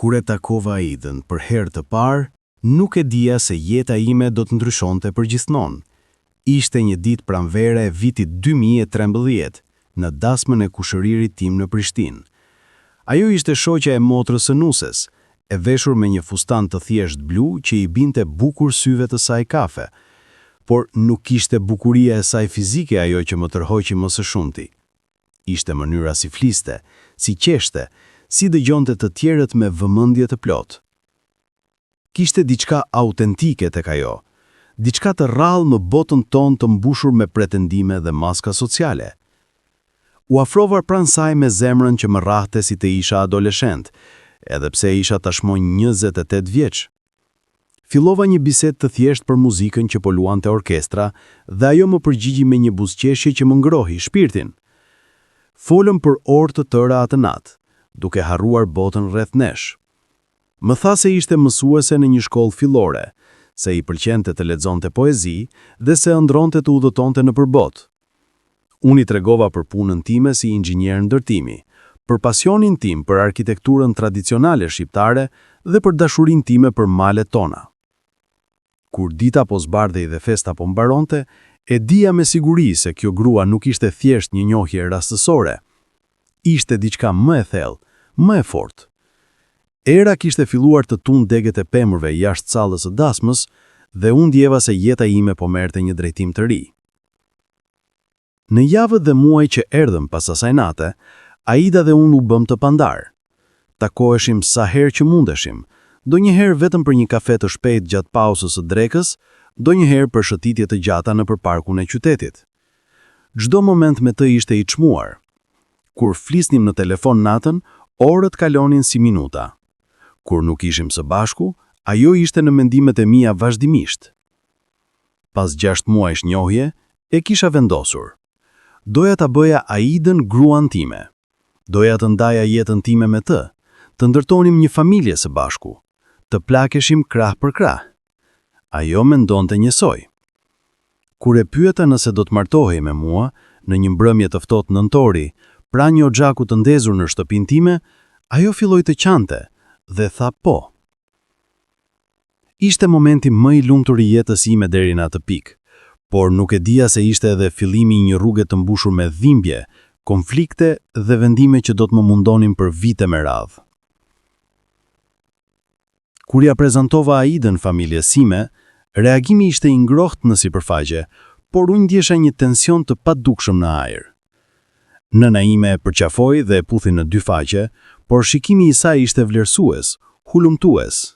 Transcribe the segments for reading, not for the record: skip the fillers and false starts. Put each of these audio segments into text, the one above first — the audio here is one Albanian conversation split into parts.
Kur e takova Aidën për herë të parë, nuk e dija se jeta ime do të ndryshonte përgjithmonë. Ishte një ditë pranvere e vitit 2013, në dasmën e kushëririt tim në Prishtinë. Ajo ishte shoqja e motrës së nuses, e veshur me një fustan të thjesht blu që i binte bukur syve të saj kafe, por nuk ishte bukuria e saj fizike ajo që më tërhoqi më së shumti. Ishte mënyra si fliste, si qeshte, si dëgjonte të tjerët me vëmendje të plot. Kishte diçka autentike tek ajo, diçka të rrallë në botën tonë të mbushur me pretendime dhe maska sociale. U afrova pranë saj me zemrën që më rrahte si të isha adoleshent, edhe pse isha tashmë 28 vjeç. Fillova një bisedë të thjeshtë për muzikën që po luante orkestra dhe ajo më përgjigji me një buzëqeshje që më ngrohi shpirtin. Folëm për orë të tëra atë natë, duke harruar botën rreth nesh. Më tha se ishte mësuese në një shkollë fillore, se i pëlqente të lexonte poezi dhe se ëndronte të udhëtonte nëpër botë. Unë i tregova për punën time si inxhinier ndërtimi, për pasionin tim për arkitekturën tradicionale shqiptare dhe për dashurinë time për malet tona. Kur dita po zbardhej dhe festa po mbaronte, e dija me siguri se kjo grua nuk ishte thjesht një njohje rastësore. Ishte diçka më e thellë, më e fortë. Era kishte filluar të tundë degët e pemërve jashtë sallës së dasmës dhe unë ndjeva se jeta ime po merrte një drejtim të ri. Në javët dhe muaj që erdhëm pas asaj nate, Aida dhe unë u bëm të pandar. Takoheshim sa herë që mundeshim, donjëherë vetëm për një kafe të shpejtë gjatë pauzës së drekës, donjëherë për shëtitje të gjata nëpër parkun e qytetit. Çdo moment me të ishte i çmuar. Kur flisnim në telefon natën, orët kalonin si minuta. Kur nuk ishim së bashku, ajo ishte në mendimet e mia vazhdimisht. Pas 6 muajsh njohje, e kisha vendosur. Doja ta bëja Aidën gruan time. Doja të ndaja jetën time me të, të ndërtonim një familje së bashku, të plakeshim krah për krah. Ajo mendonte njësoj. Kur e pyeta nëse do të martohej me mua, në një mbrëmje të ftohtë nëntori, pra një oxhaku të ndezur në shtëpinë time, ajo filloi të qante dhe tha po. Ishte momenti më i lumtur i jetës ime deri në atë pikë, por nuk e dija se ishte edhe fillimi i një rruge të mbushur me dhimbje, konflikte dhe vendime që do të më mundonin për vite me radhë. Kur ja prezantova Aidën familjes sime, reagimi ishte i ngrohtë në sipërfaqe, por unë ndjesha një tension të padukshëm në ajër. Nëna ime e përqafoi dhe e puthi në 2 faqe, por shikimi i saj ishte vlerësues, hulumtues.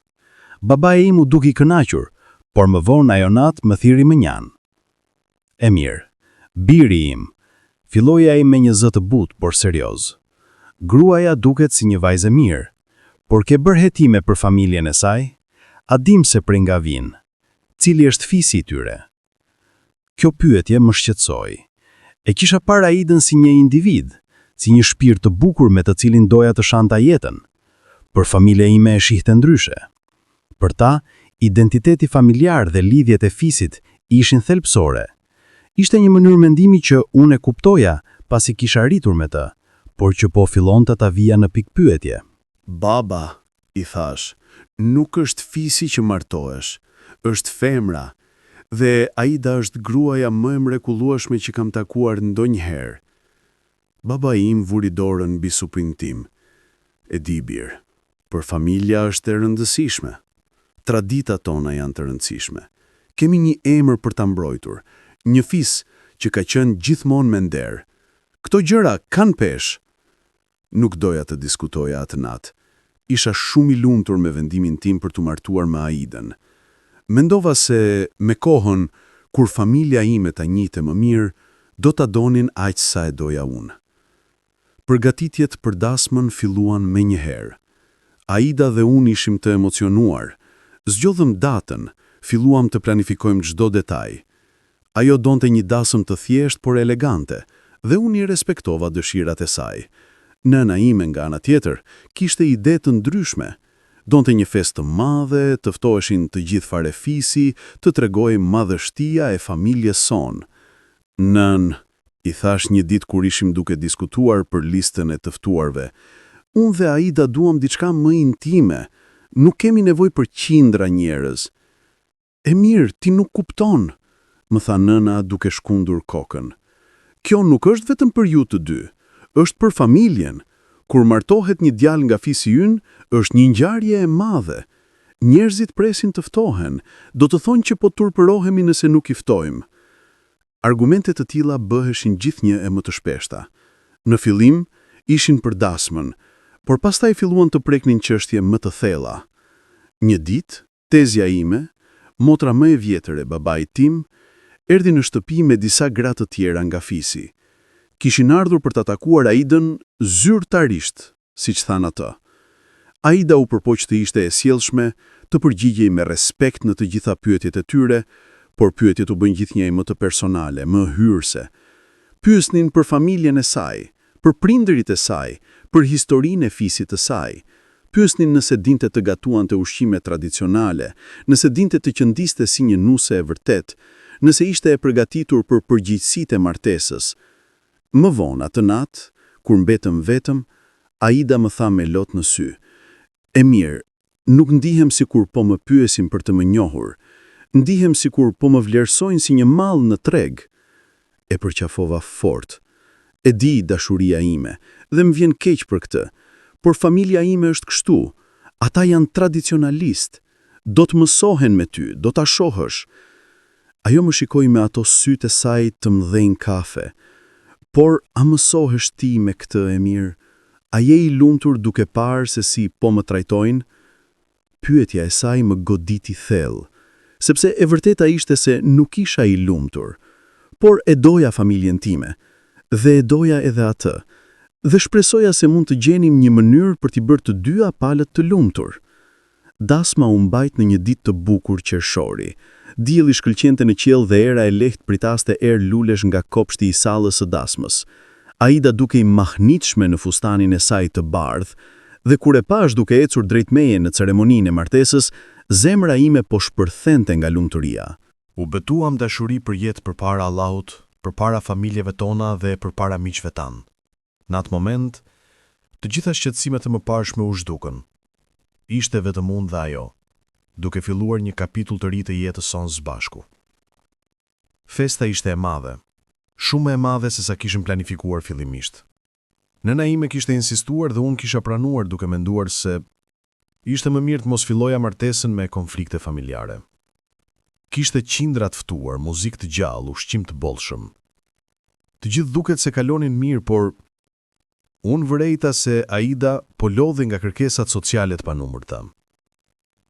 Babai im u duki kënaqur, por më vonë ajo natë më thiri më njan. E mirë, biri im, filloi ai me një zë të butë, por serioz. Gruaja duket si një vajzë mirë, por ke bërë hetime për familjen e saj? A dim se prej nga vin? Cili është fisi i tyre? Kjo pyetje më shqetësoi. E kisha parë Aidën si një individ, si një shpirt të bukur me të cilin doja të shanta jetën. Për familja ime e shihte ndryshe. Për ta, identiteti familjar dhe lidhjet e fisit ishin thelbësore. Ishte një mënyrë mendimi që unë e kuptoja pasi kisha arritur me të, por që po fillonte ta vija në pikpyetje. Baba, i thash, nuk është fisi që martohesh, është femra, dhe Aida është gruaja më e mrekullueshme që kam takuar ndonjëherë. Baba im vuri dorën mbi supin tim. E di birë, për familja është e rëndësishme. Traditat tona janë të rëndësishme. Kemi një emër për ta mbrojtur, një fis që ka qenë gjithmonë me nder. Këto gjëra kanë peshë. Nuk doja të diskutoja atë natë. Isha shumë i lumtur me vendimin tim për të martuar me Aidën. Mendova se me kohën, kur familja ime ta njihte më mirë, do ta donin aq sa e doja unë. Përgatitjet për dasmën filluan menjëherë. Aida dhe unë ishim të emocionuar. Zgjodhëm datën, filluam të planifikojmë çdo detaj. Ajo donte një dasëm të thjeshtë por elegante, dhe unë i respektova dëshirat e saj. Nëna ime nga ana tjetër kishte ide të ndryshme. Donte një festë të madhe, të ftoheshin të gjithë fare fisi, të tregojë madhështia e familjes sonë. Nën, i thash një ditë kur ishim duke diskutuar për listën e të ftuarve, Unë dhe Aida duam diçka më intime, nuk kemi nevojë për qindra njerëz. E mirë, ti nuk kupton, më tha nëna duke shkundur kokën. Kjo nuk është vetëm për ju të dy, është për familjen. Kur martohet një djalë nga fisi ynë, është një ngjarje e madhe. Njerëzit presin të ftohen, do të thonë që po turpërohemi nëse nuk i ftojmë. Argumentet të tilla bëheshin gjithnjë e më të shpeshta. Në fillim, ishin për dasmën, por pastaj filluan të preknin çështje më të thella. Një ditë, tezja ime, motra më e vjetër e babait tim, erdhi në shtëpi me disa gra të tjera nga fisi. Kishin ardhur për të takuar Aidën zyrtarisht, siç thanë ata. Aida u përpoq të ishte e sjellshme, të përgjigjej me respekt në të gjitha pyetjet e tyre, por pyetjet u bën gjithnjë më të personale, më hyrëse. Pyesnin për familjen e saj, për prindërit e saj, për historinë e fisit të saj. Pyesnin nëse dinte të gatuante ushqime tradicionale, nëse dinte të qëndiste si një nuse e vërtet, nëse ishte e përgatitur për përgjegjësitë e martesës. Më vonë atë natë, kur mbetëm vetëm, Aida më tha me lot në sy: "E mirë, nuk ndihem sikur po më pyesin për të më njohur. Ndihem sikur po më vlerësojnë si një mall në treg." E përqafova fort. E di dashuria ime, dhe më vjen keq për këtë, por familja ime është kështu. Ata janë tradicionalist. Do të mësohen me ty, do ta shohësh. Ajo më shikoi me ato sytë e saj të mëdhenj kafe. Por a mësohesh ti me këtë, e mirë? A je i lumtur duke parë se si po më trajtojnë? Pyetja e saj më goditi thellë, sepse e vërteta ishte se nuk isha i lumtur, por e doja familjen time, dhe e doja edhe atë, dhe shpresoja se mund të gjenim një mënyrë për t'i bërë të dyja palët të lumtur. Dasma u mbajt në një ditë të bukur qershori. Dielli shkëlqente në qiell dhe era e lehtë pritaste erë lulesh nga kopshti i sallës së dasmës. Aida duke i mahnitshme në fustanin e saj të bardhë, dhe kur e pash duke ecur drejt meje në ceremoninë e martesës, zemra ime po shpërthente nga lumturia. U betuam dashuri për jetë përpara Allahut, përpara familjeve tona dhe përpara miqve tanë. Në atë moment, të gjitha shqetësimet e mëparshme u zhdukën. Ishte vetëm unë dhe ajo, duke filluar një kapitull të ri të jetës sonë së bashku. Festa ishte e madhe, shumë e madhe se sa kishim planifikuar fillimisht. Nëna ime kishte insistuar dhe unë kisha pranuar duke menduar se ishte më mirë të mos filloja martesën me konflikte familjare. Kishte qindra të ftuar, muzikë të gjallë, ushqim të bollshëm. Të gjithë duket se kalonin mirë, por unë vërejta se Aida po lodhi nga kërkesat sociale të panumërta.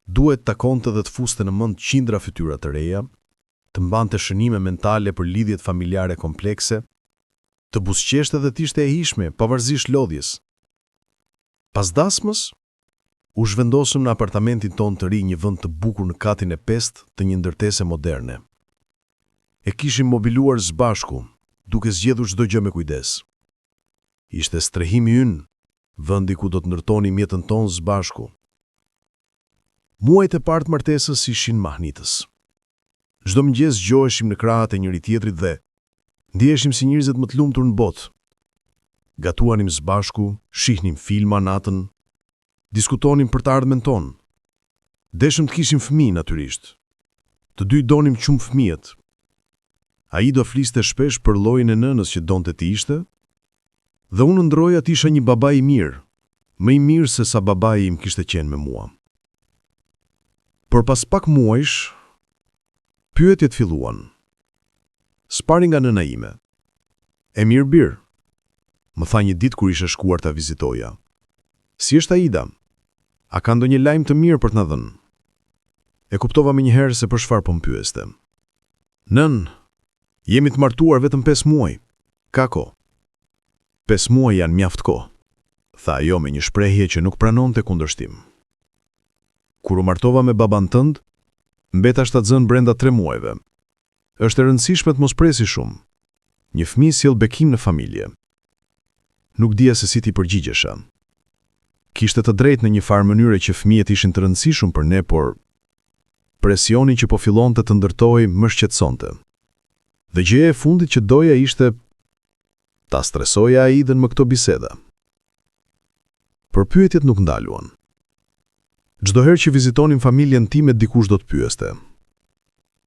Duhet të takonte dhe të fuste në mend qindra fytyra të reja, të mbante shënime mentale për lidhjet familjare komplekse, të buzëqeshte dhe t'ishte e hishme, pavarësisht lodhjes. Pas dasmës, u zhvendosëm në apartamentin ton të ri, një vend të bukur në katin e 5 të një ndërtese moderne. E kishim mobiluar së bashku, duke zgjedhur çdo gjë me kujdes. Ishte strehimi ynë, vendi ku do të ndërtonim jetën tonë së bashku. Muajt e parë të martesës ishin mahnitës. Çdo mëngjes gjoheshim në krahët e njëri tjetrit dhe ndjeheshim si njerëzit më të lumtur në botë. Gatuanim së bashku, shihnim filma natën, diskutonim për të ardhmen tonë. Deshëm të kishim fëmijë natyrisht. Të dy donim shumë fëmijët. Ai do fliste shpesh për llojin e nënës që donte të ishte, dhe unë ndroja të isha një baba i mirë, më i mirë se sa babai im kishte qenë me mua. Por pas pak muajsh, pyetjet filluan. Spari nga nëna ime. "E mirë birë," më tha një ditë kur ishe shkuar ta vizitoja. "Si është Aida? A ka ndonjë lajm të mirë për të na dhënë?" E kuptova menjëherë se për çfarë po më pyeste. "Nën, jemi të martuar vetëm 5 muaj. Ka kohë." 5 muaj janë mjaft kohë, tha ajo me një shprehje që nuk pranonte kundërshtim. Kur u martova me baban tënd, mbeta shtatzën brenda 3 muajve. Është e rëndësishme të mos presi shumë. Një fëmijë sjell bekim në familje. Nuk dija se si t'i përgjigjesha. Kishte të drejtë në një farë mënyre që fëmijët ishin të rëndësishëm për ne, por presioni që po fillonte të ndërtoi më shqetësonte. Dhe gjëja e fundit që doja ishte ta stresoja Aidën më këto biseda. Por pyetjet nuk ndaluan. Çdo herë që vizitonin familjen time, dikush do të pyeste.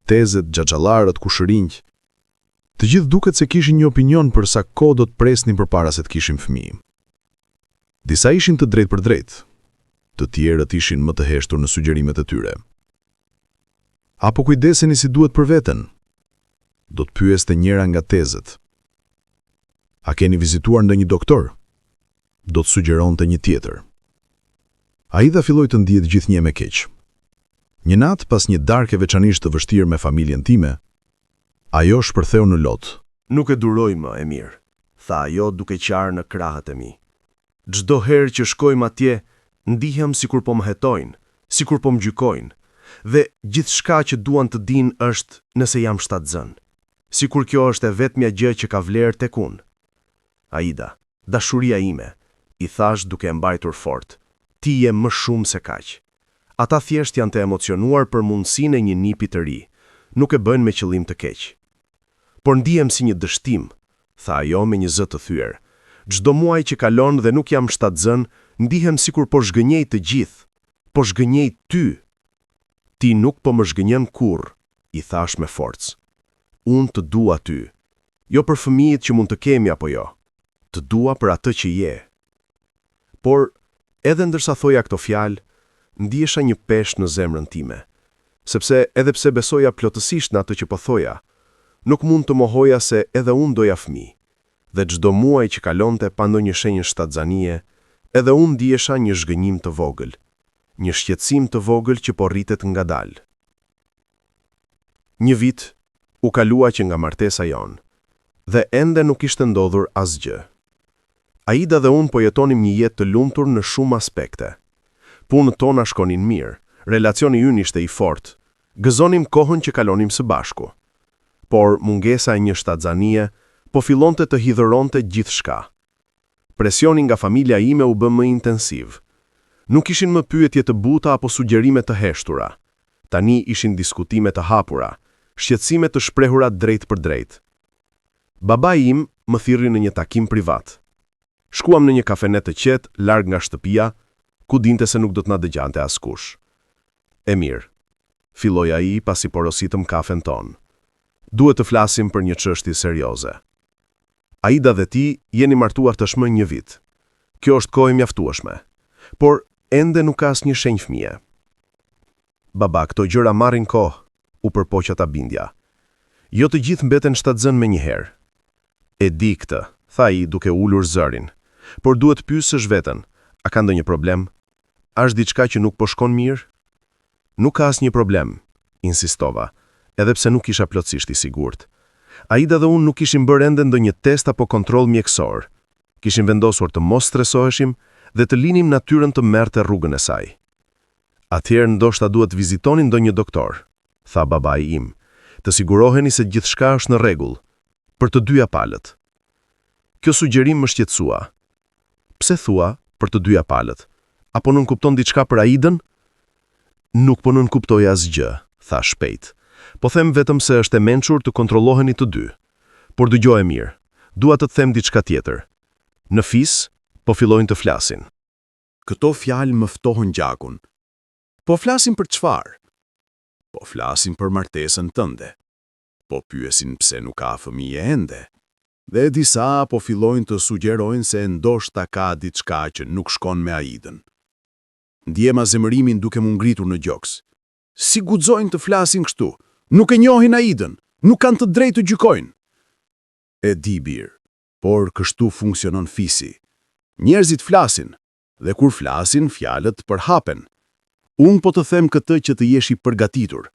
Tezet, xhaxhallarët, kushërinjt, të gjithë duket se kishin një opinion për sa kohë do të presnin përpara se të kishin fëmijë. Disa ishin të drejtë për drejtë, të tjerët ishin më të heshtur në sugjerimet e tyre. Apo kujdeseni si duhet për veten? Do të pyeste njëra nga tezet. A keni vizituar ndonjë doktor? Do të sugjeronte një tjetër. Aida filloi të ndihet gjithnjë me keq. Një natë pas një darke veçanisht të vështirë me familjen time, ajo shpërtheu në lot. Nuk e duroj më, Emir, tha ajo duke qarë në krahët e mi. Çdo herë që shkojmë atje, ndihem sikur po më hetojnë, sikur po më gjykojnë, dhe gjithçka që duan të dinë është nëse jam shtatzën. Sikur kjo është e vetmja gjë që ka vlerë tek unë. Aida, dashuria ime, i thash duke e mbajtur fort, ti je më shumë se kaq. Ata thjesht janë të emocionuar për mundësinë e një nipi të ri, nuk e bëjnë me qëllim të keq. Por ndihem si një dështim, tha ajo me një zë të thyer. Çdo muaj që kalon dhe nuk jam shtatzën, ndihem sikur po zhgënjej të gjithë, po zhgënjej ty. Ti nuk po më zhgënjen kurrë, i thash me forcë. Unë të dua ty, jo për fëmijët që mund të kemi apo jo, të dua për atë që je. Por, edhe ndërsa thoja këto fjalë, ndihesha një peshë në zemrën time, sepse edhe pse besoja plotësisht në atë që po thoja, nuk mund të mohoja se edhe unë doja fëmijë, dhe çdo muaj që kalonte pa ndonjë shenjë shtatzanie, edhe unë ndihesha një zhgënjim të vogël, një shqetësim të vogël që po rritet ngadalë. Një vit u kalua që nga martesa jonë, dhe ende nuk ishte ndodhur asgjë. Aida dhe unë po jetonim një jetë të lumtur në shumë aspekte. Punët tona shkonin mirë, relacioni ynë ishte i fortë, gëzonim kohën që kalonim së bashku. Por mungesa e një shtatzanie po fillonte të hidhëronte gjithçka. Presioni nga familja ime u bë më intensiv. Nuk ishin më pyetje të buta apo sugjerime të heshtura. Tani ishin diskutime të hapura, shqetësime të shprehura drejt për drejt. Babai im më thirrri në një takim privat. Shkuam në një kafenet të qetë, larg nga shtëpia, ku dinte se nuk do të na dëgjante askush. Emir, filloi ai pasi porositëm kafen ton. Duhet të flasim për një çështje serioze. Aida dhe ti jeni martuar tashmë një vit. Kjo është kohë e mjaftueshme, por ende nuk ka asnjë shenjë fëmie. Baba, këto gjëra marrin kohë, u përpoqja ta bindja. Jo të gjithë mbeten shtatzën me njëherë. E di këtë, tha ai duke ulur zërin, por duhet pyesësh veten, a ka ndonjë problem? A është diçka që nuk po shkon mirë? Nuk ka asnjë problem, insistova, edhe pse nuk isha plotësisht i sigurt. Aida dhe unë nuk kishim bërë ende ndonjë test apo kontroll mjekësor. Kishim vendosur të mos stresoheshim dhe të linim natyrën të merrte rrugën e saj. Atëherë ndoshta duhet vizitonin ndonjë doktor, tha babai im, të siguroheni se gjithçka është në rregull, për të dyja palët. Kjo sugjerim më shqetësua. Pse thua për të dyja palët? Apo nën kupton diçka për Aidën? Nuk po nën kuptoj asgjë, tha shpejt. Po them vetëm se është e mençur të kontrolloheni të dy. Por dëgjoj mirë, dua të them diçka tjetër. Në fis, po fillojnë të flasin. Këto fjalë më ftohën gjakun. Po flasin për çfarë? Po flasin për martesën tënde. Po pyesin pse nuk ka fëmijë ende. Dhe disa po fillojnë të sugjerojnë se ndoshta ka diçka që nuk shkon me Aidën. Ndjema zemërimin duke mu ngritur në gjoks. Si guxojnë të flasin kështu? Nuk e njohin Aidën, nuk kanë të drejtë të gjykojnë. E di bir, por kështu funksionon fisi. Njerëzit flasin, dhe kur flasin, fjalët përhapen. Unë po të them këtë që të jesh i përgatitur,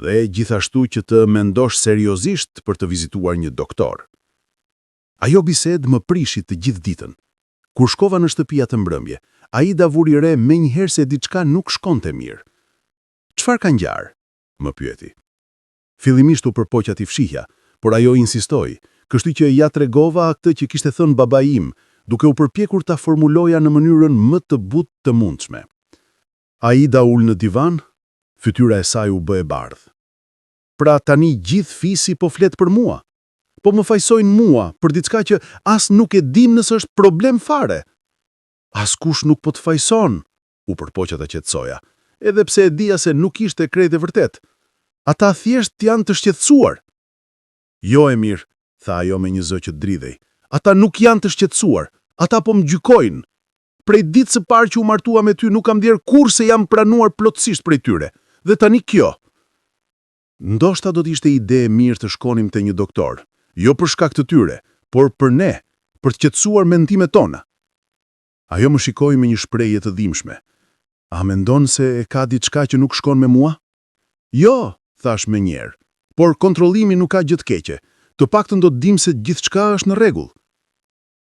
dhe gjithashtu që të mendosh seriozisht për të vizituar një doktor. Ajo bisedë më prishi të gjithë ditën. Kur shkova në shtëpia të mbrëmje, Aida vuri re menjëherë se diçka nuk shkonte mirë. Çfarë ka ngjarë? Më pyeti. Fillimisht u përpoqja t'i fshihja, por ajo insistoi, kështu që ja tregova atë që kishte thënë babai im, duke u përpjekur ta formuloja në mënyrën më të butë të mundshme. Aida ul në divan, fytyra e saj u bë e bardhë. Pra tani gjithë fisi po flet për mua. Po më fajsojnë mua për diçka që as nuk e dim nëse është problem fare. Askush nuk po të fajson, u përpoqja të qetësoja, edhe pse e dija se nuk ishte krejt e vërtet. Ata thjesht janë të shqetësuar. Jo e mirë, tha ajo me një zë që dridhej. Ata nuk janë të shqetësuar, ata po më gjykojnë. Prej ditë së parë që u martua me ty nuk kam djerë kur se jam pranuar plotësisht prej tyre. Dhe tani kjo. Ndoshta do t'ishte ide e mirë të shkonim te një doktor, jo për shkak të tyre, por për ne, për të qetësuar mendimet tona. Ajo më shikoi me një shprehje të dhimbshme. A mendon se e ka diçka që nuk shkon me mua? Jo, thash me njerë, por kontrollimi nuk ka gjë të keqe. Të paktën do të dim se gjithçka është në rregull.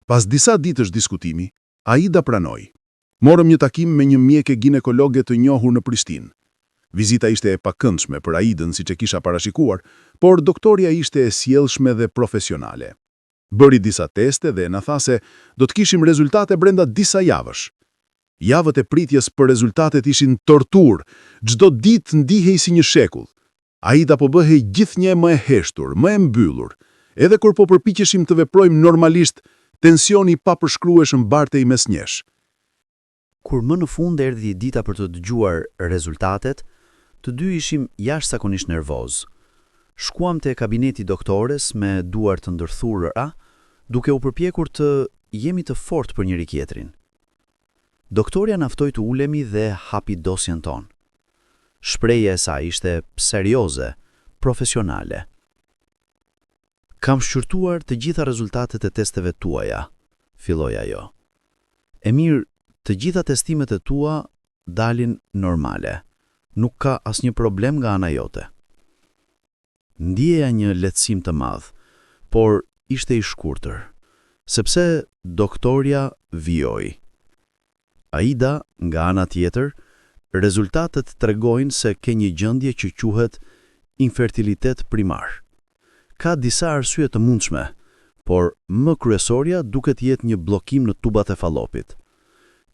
Pas disa ditësh diskutimi, Aida pranoi. Morëm një takim me një mjeke ginekologe të njohur në Prishtinë. Vizita ishte e pakëndshme për Aidën siç e kisha parashikuar, por doktoria ishte e sjellshme dhe profesionale. Bëri disa teste dhe na tha se do të kishim rezultate brenda disa javësh. Javët e pritjes për rezultatet ishin tortur, çdo ditë ndihej si një shekull. Aida po bëhej gjithnjë më e heshtur, më e mbyllur. Edhe kur po përpiqeshim të veprojmë normalisht, tensioni i papërshkrueshëm mbartej mesnjësh. Kur më në fund erdhi dita për të dëgjuar rezultatet, të dy ishim jashtëzakonisht nervoz. Shkuam te kabineti doktores me duar të ndërthurura, duke u përpjekur të jemi të fortë për njëri tjetrin. Doktoria na ftoi të ulemi dhe hapi dosjen ton. Shprehja e saj ishte serioze, profesionale. Kam shqyrtuar të gjitha rezultatet e testeve tuaja, filloi ajo. E mirë, të gjitha testimet e tua dalin normale. Nuk ka asnjë problem nga ana jote. Ndjeja një lehtësim të madh, por ishte i shkurtër, sepse doktoria vijoi. Aida, nga ana tjetër, rezultatet tregojnë se ke një gjendje që quhet infertilitet primar. Ka disa arsye të mundshme, por më kryesorja duket jetë një bllokim në tubat e fallopit.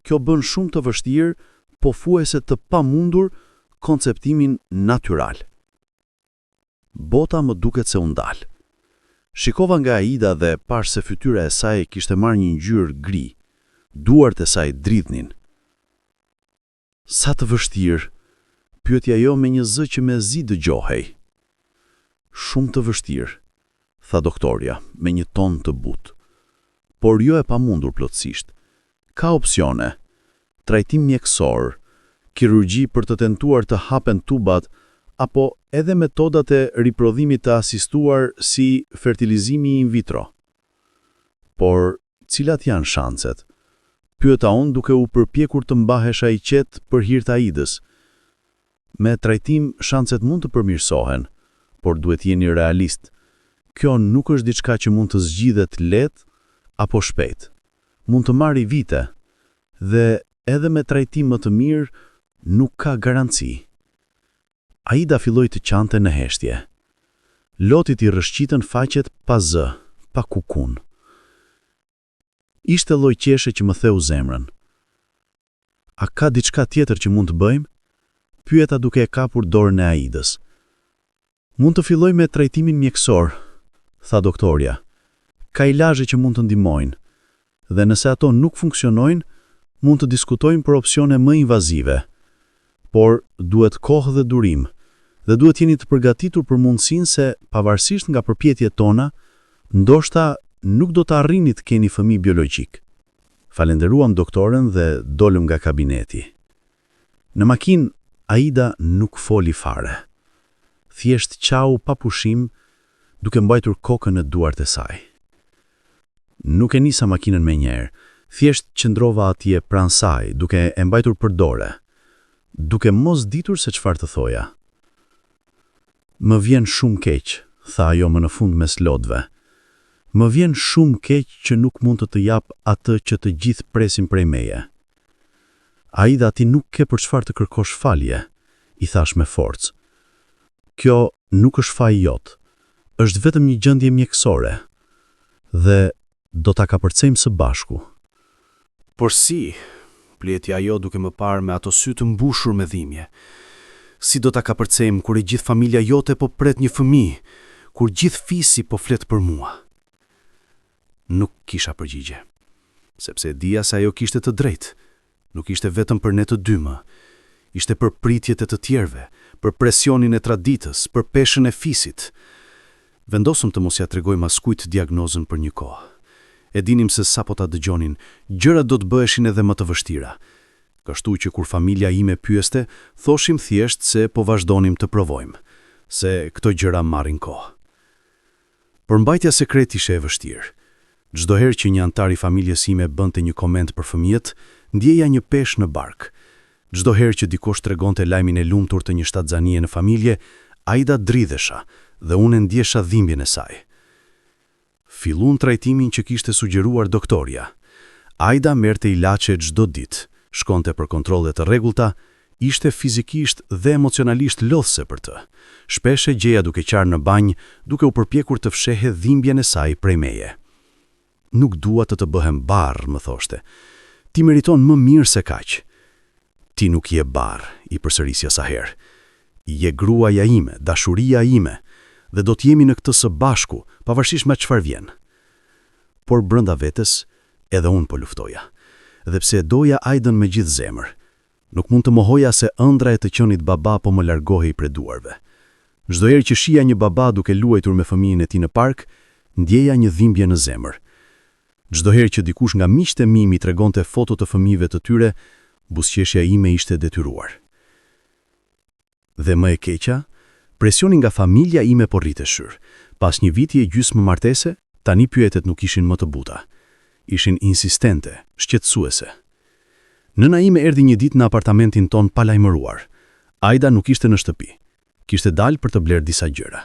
Kjo bën shumë të vështirë, pothuajse të pamundur, konceptimin natyral. Bota më duket se u ndal. Shikova nga Aida dhe pash se fytyra e saj kishte marrë një ngjyrë gri. Duart e saj dridhnin. Sa të vështirë, pyeti ajo me një zë që mezi dëgjohej. Shumë të vështirë, tha doktoria me një ton të butë. Por jo e pamundur plotësisht. Ka opsione: trajtim mjekësor, kirurgji për të tentuar të hapen tubat, apo edhe metodat e riprodhimit të asistuar si fertilizimi in vitro. Por, cilat janë shanset? Pyeta unë duke u përpjekur të mbahesha i qetë për hir të Aidës. Me trajtim, shanset mund të përmirësohen, por duhet jeni realist. Kjo nuk është diçka që mund të zgjidhet lehtë apo shpejt. Mund të marrë vite, dhe edhe me trajtim më të mirë, nuk ka garanci. Aida filloi të qante në heshtje. Lotit i rrëshqitën faqet pa zë, pa kukun. Ishte lloj qeshe që më theu zemrën. A ka diçka tjetër që mund të bëjmë? Pyeta duke e kapur dorën e Aidës. Mund të filloj me trajtimin mjekësor, tha doktoria. Ka ilazhe që mund të ndihmojnë, dhe nëse ato nuk funksionojnë, mund të diskutojmë për opsione më invazive. Por duhet kohë dhe durim, dhe duhet jeni të përgatitur për mundësinë se, pavarësisht nga përpjekjet tona, ndoshta nuk do të arrini të keni fëmijë biologjik. Falenderuam doktoren dhe dolëm nga kabineti. Në makinë, Aida nuk foli fare. Thjesht qau pa pushim, duke mbajtur kokën në duart e saj. Nuk e nisa makinën me njerë, thjesht qëndrova atje pranë saj, duke e mbajtur për dore, duke mos ditur se çfarë të thoja. Më vjen shumë keq, tha ajo më në fund mes lotëve. Më vjen shumë keq që nuk mund të jap atë që të gjithë presin prej meje. Aida, ti nuk ke për çfarë të kërkosh falje, i thash me forcë. Kjo nuk është faji jot, është vetëm një gjendje mjekësore, dhe do ta kapërcejmë së bashku. Por si, plieti ajo duke më parë me ato sy të mbushur me dhimbje. Si do ta kapërcejmë kur e gjithë familja jote po pret një fëmijë, kur gjithë fisi po flet për mua? Nuk kisha përgjigje. sepse e dija se ajo kishte të drejtë. Nuk ishte vetëm për ne të dy më. Ishte për pritjet e të tjerëve, për presionin e traditës, për peshën e fisit. Vendosëm të mos ja tregoj maskujt diagnozën për një kohë. E dinim se sapo ta dëgjonin, gjërat do të bëheshin edhe më të vështira. Kështu që kur familja ime pyeste, thoshim thjesht se po vazhdonim të provojmë, se këto gjëra marrin kohë. Përmbajtja sekret ishte e vështirë. Çdo herë që një antar i familjes ime bënte një koment për fëmijët, ndjeja një peshë në bark. Çdo herë që dikush tregonte lajmin e lumtur të një shtatzanie në familje, Aida dridhesha dhe unë ndjesha dhimbjen e saj. Fillun trajtimin që kishte sugjeruar doktoria. Aida merrte ilaçe çdo ditë, shkonte për kontrolle të rregullta, ishte fizikisht dhe emocionalisht lodhse për të. Shpesh e gjeja duke qarë në banjë, duke u përpjekur të fshehë dhimbjen e saj prej meje. Nuk dua të bëhem barr, më thoshte. Ti meriton më mirë se kaq. Ti nuk je barr, i përsërisja sa herë. Je gruaja ime, dashuria ime, dhe do të jemi në këtë së bashku, pavarësisht me çfarë vjen. Por brenda vetes, edhe unë po luftoja. Dhe pse e doja Aidën me gjithë zemër, nuk mund të mohoja se ëndra e të qenit baba po më largohej prej duarve. Çdo herë që shija një baba duke luajtur me fëmijën e tij në park, ndjeja një dhimbje në zemër. Çdo herë që dikush nga miqtë e mi mi tregonte foto të fëmijëve të tyre, buzëqeshja ime ishte detyruar. Dhe më e keqja, presioni nga familja ime po rriteshur. Pas një viti e gjysmë martese, tani pyetet nuk ishin më të buta. Ishin insistente, shqetësuese. Nëna ime erdhi një ditë në apartamentin ton pa lajmëruar. Aida nuk ishte në shtëpi. Kishte dalë për të blerë disa gjëra.